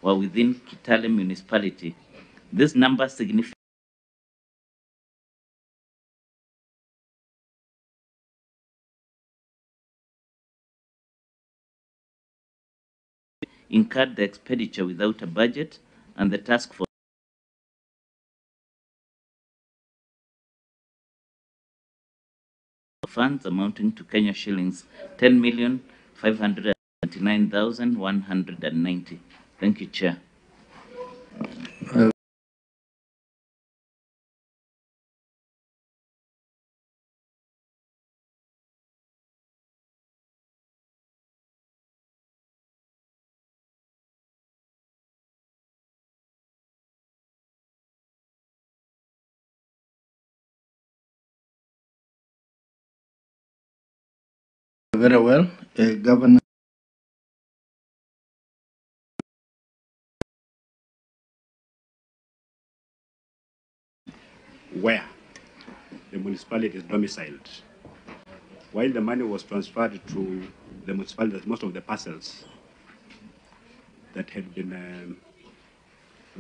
or within Kitale municipality. This number significantly incurred the expenditure without a budget, and the task force funds amounting to Kenya shillings 10,579,190. Thank you, Chair. Very well. Governor. Where the municipality is domiciled. While the money was transferred to the municipality, most of the parcels that had been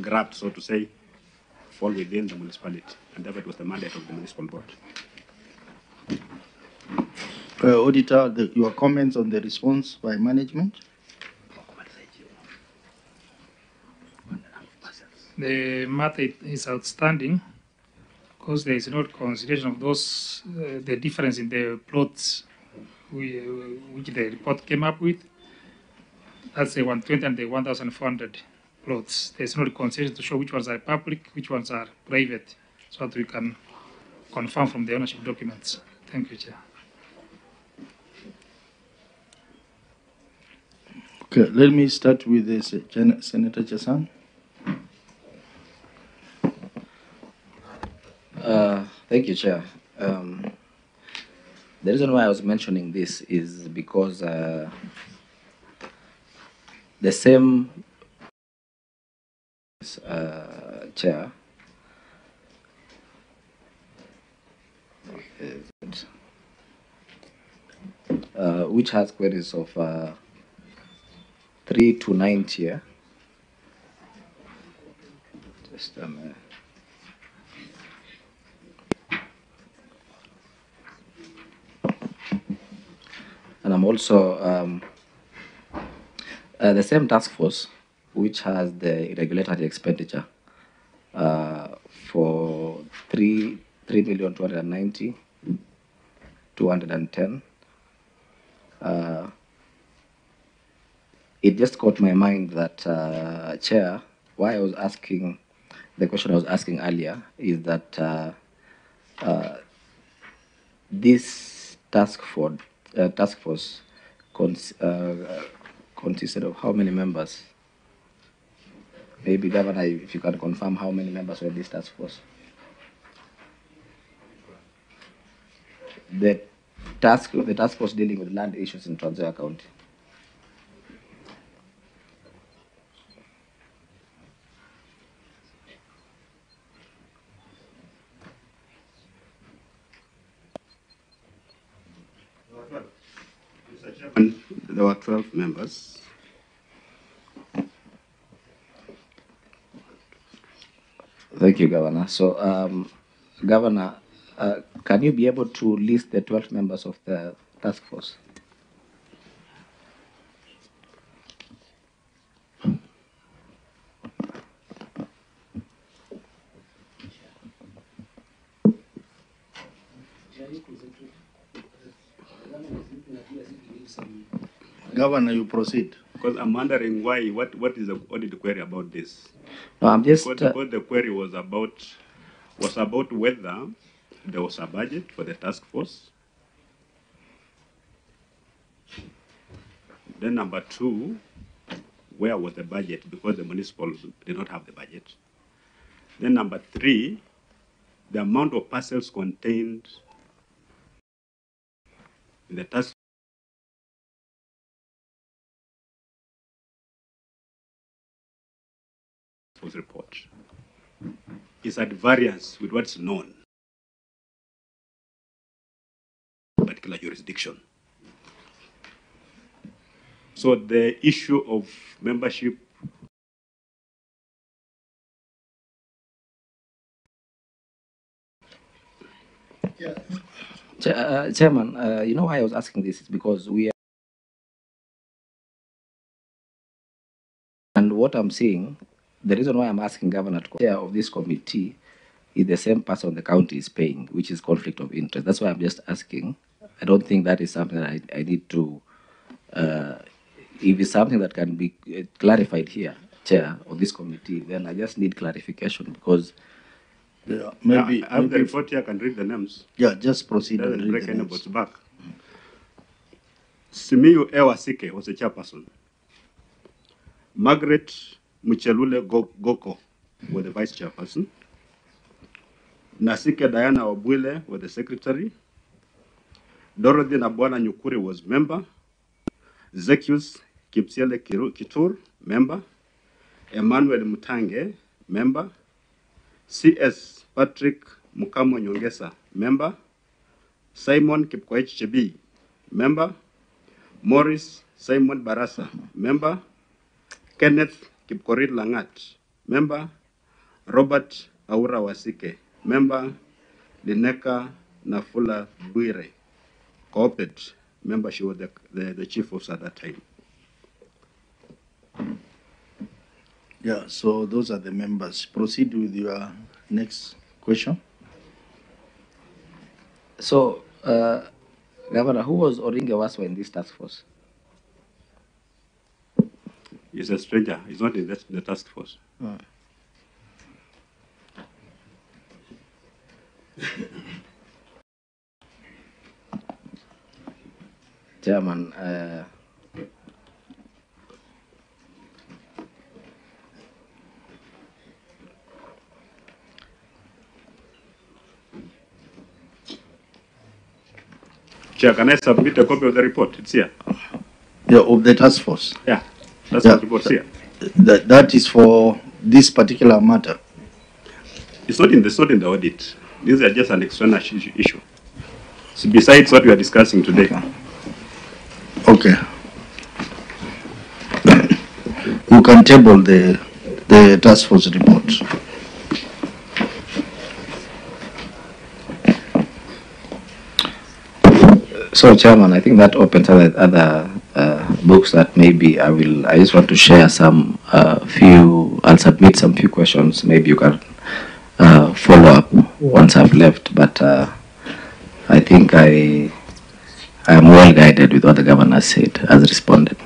grabbed, so to say, fall within the municipality, and that was the mandate of the municipal board. Auditor, your comments on the response by management? The matter is outstanding because there is no consideration of those, the difference in the plots which the report came up with. That's the 120 and the 1,400 plots. There's no reconciliation to show which ones are public, which ones are private, so that we can confirm from the ownership documents. Thank you, Chair. Okay, let me start with this, Senator Chesang. Thank you, Chair. The reason why I was mentioning this is because the same Chair which has queries of 3 to 9 tier. Just a minute. And I'm also the same task force which has the regulatory expenditure for 3,290,210. It just caught my mind that Chair, why I was asking the question I was asking earlier is that this task force consisted of how many members? Maybe Governor, if you can confirm how many members were in this task force. The task force dealing with land issues in Trans Nzoia County. Mr. Chairman, there were 12 members. Thank you, Governor. So, Governor, can you be able to list the 12 members of the task force? Governor, you proceed. Because I'm wondering why, what is the audit query about this? No, I'm just... Because the query was about whether there was a budget for the task force. Then number two, where was the budget? Because the municipals did not have the budget. Then number three, the amount of parcels contained in the task report is at variance with what's known in a particular jurisdiction. So the issue of membership Chairman, you know why I was asking this is because we are, and what I'm seeing, the reason why I'm asking Governor to chair of this committee is the same person the county is paying, which is conflict of interest. That's why I'm just asking. I don't think that is something that I need to, if it's something that can be clarified here, chair of this committee, then I just need clarification because yeah, maybe I have the report here. I can read the names. Yeah, just proceed. Doesn't break anybody's back. Simiyu Ewasike was the chairperson. Margaret Muchelule Goko was the vice chairperson. Nasike Diana Obwile was the secretary. Dorothy Nabwana Nyukuri was member. Zekius Kipsiele Kitur, member. Emmanuel Mutange, member. C.S. Patrick Mukamo Nyongesa, member. Simon Kipkoech Chebi, member. Morris Simon Barasa, member. Kenneth Kipkorir Langat, member. Robert Aura Wasike, member. Lineka Nafula Buire, co-opted member. She was the chief officer at that time. Yeah, so those are the members. Proceed with your next question. So, Governor, who was Oringe Waswa in this task force? He's a stranger. He's not in the task force. Chairman, Chair, can I submit a copy of the report? It's here. Yeah, of the task force. Yeah, that's the report here. That is for this particular matter. It's not in the audit. These are just an external issue. So besides what we are discussing today. Okay. You can table the task force report. so Chairman, I think that opens other books that maybe I just want to share some I'll submit some few questions. Maybe you can follow up once I've left. But I think I am well guided with what the governor said, has responded.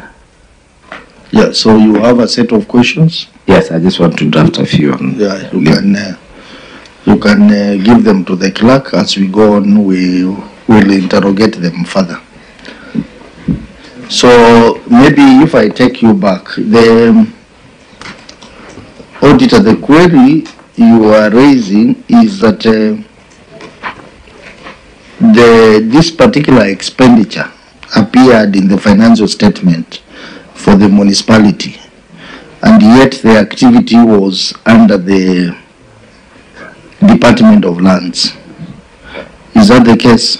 Yeah, so you have a set of questions? Yes, I just want to draft a few. Yeah, you can give them to the clerk. As we go on, we will interrogate them further. So maybe if I take you back, the auditor, the query you are raising is that this particular expenditure appeared in the financial statement for the municipality, and yet the activity was under the Department of Lands. Is that the case?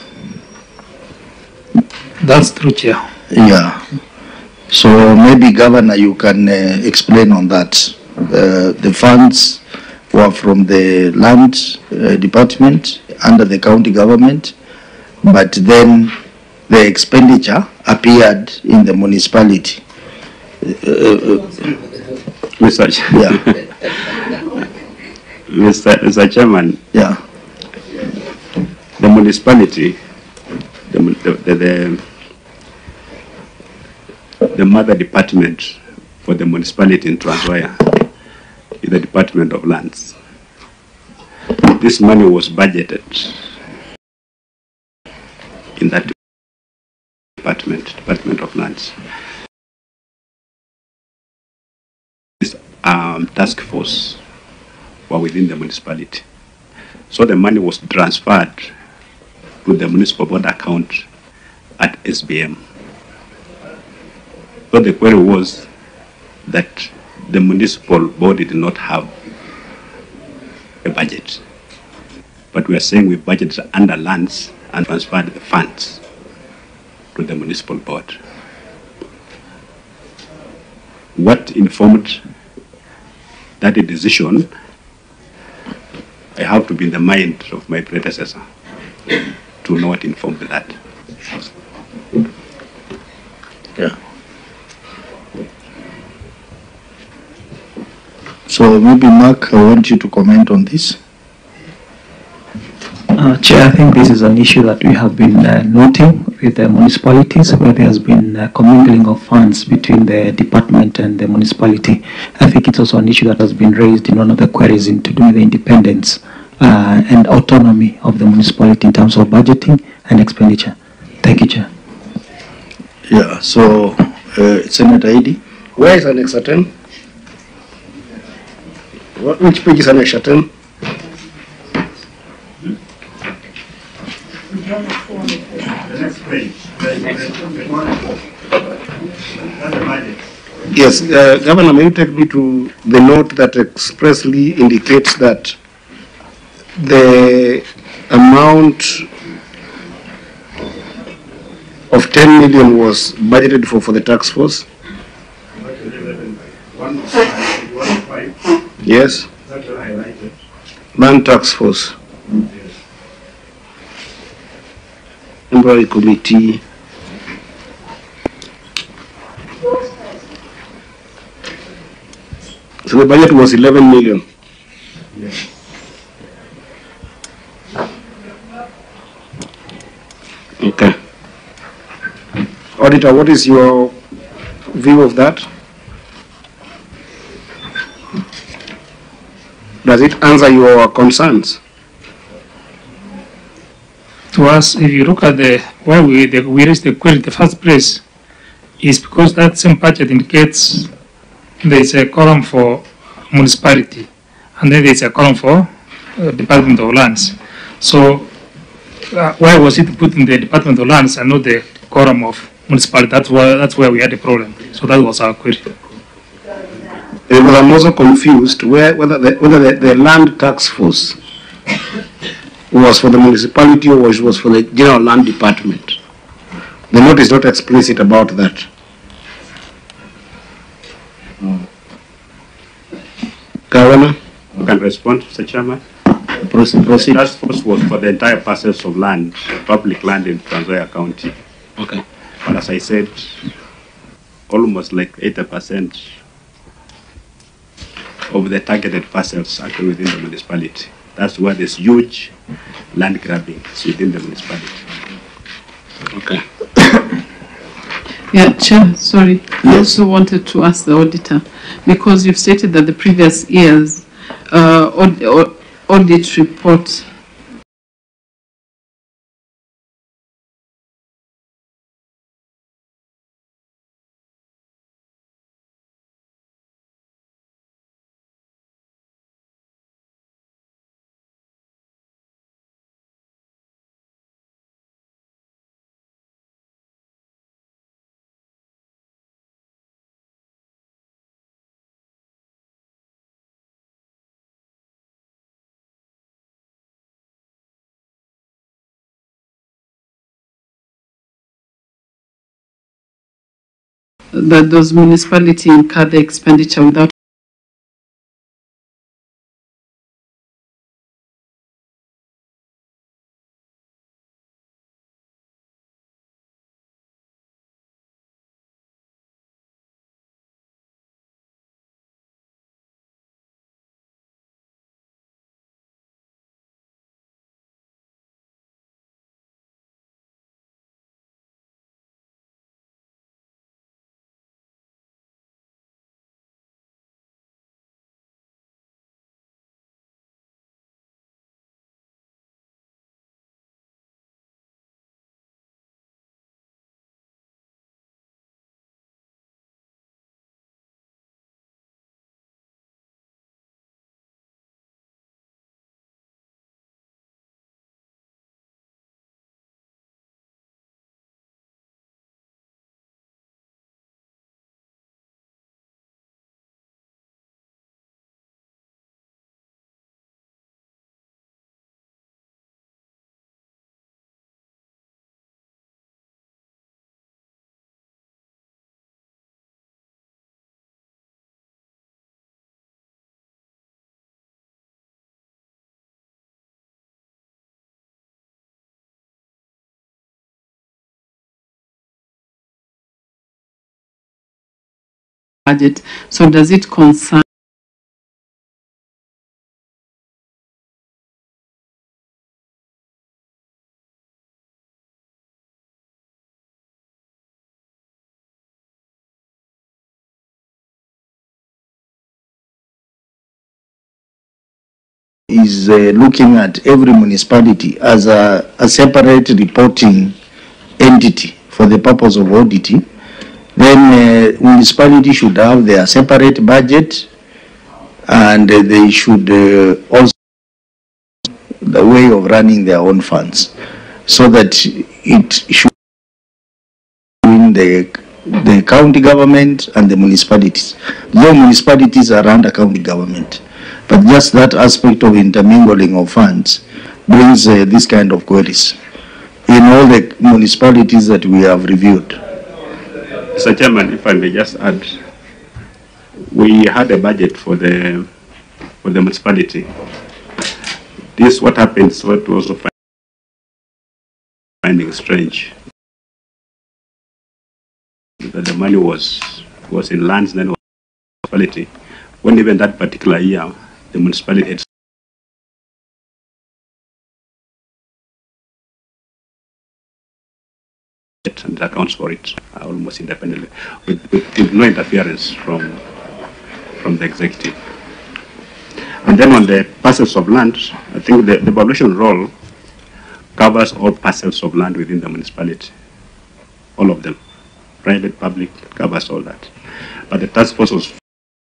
That's true, Chair. Yeah. So maybe, Governor, you can explain on that. The funds were from the Land Department under the county government, but then the expenditure appeared in the municipality. Mr. Chairman, yeah, the municipality, the mother department for the municipality in Transvaal is the Department of Lands. This money was budgeted in that Department of Lands. This task force were within the municipality. So the money was transferred to the municipal board account at SBM. So the query was that the municipal body did not have a budget. But we are saying we budgeted under lands and transferred the funds to the municipal board. What informed that decision? I have to be in the mind of my predecessor to know what informed that. Yeah. So maybe Mark, I want you to comment on this. Chair, I think this is an issue that we have been noting with the municipalities, where there has been commingling of funds between the department and the municipality. I think it's also an issue that has been raised in one of the queries to do with the independence and autonomy of the municipality in terms of budgeting and expenditure. Thank you, Chair. Yeah, so Senator Edie. Where is Annex 10? Which page is Annex 10? Yes, Governor, may you take me to the note that expressly indicates that the amount of 10 million was budgeted for the task force? Yes. Land task force. Temporary committee. So the budget was 11 million. Yes. Okay. Auditor, what is your view of that? Does it answer your concerns? To us, if you look at why we raised the query in the first place, is because that same budget indicates there is a column for municipality, and then there is a column for Department of Lands. So why was it put in the Department of Lands and not the column of municipality? That's where we had a problem. So that was our query. Because I'm also confused whether the land tax force was for the municipality or was for the general land department. The note is not explicit about that. Governor? You can respond, Mr. Chairman. Proceed. The task force was for the entire parcels of land, public land in Trans Nzoia County. Okay. But as I said, almost like 80% of the targeted parcels are actually within the municipality. That's where there's huge land grabbing within the municipality. Okay. Yeah, Chair, sorry. I also wanted to ask the auditor, because you've stated that the previous year's audit report that those municipalities incur the expenditure without budget. So does it concern is looking at every municipality as a separate reporting entity for the purpose of auditing. Then municipality should have their separate budget, and they should also the way of running their own funds, so that it should be the county government and the municipalities. Though municipalities are under county government, but just that aspect of intermingling of funds brings this kind of queries in all the municipalities that we have reviewed. Mr. Chairman, if I may just add, we had a budget for the municipality. This what happens, what we also finding strange, that the money was in lands, then was municipality. When even that particular year, the municipality had and accounts for it almost independently, with no interference from the executive. And then on the parcels of land, I think the population role covers all parcels of land within the municipality, all of them, private, public, covers all that. But the task force was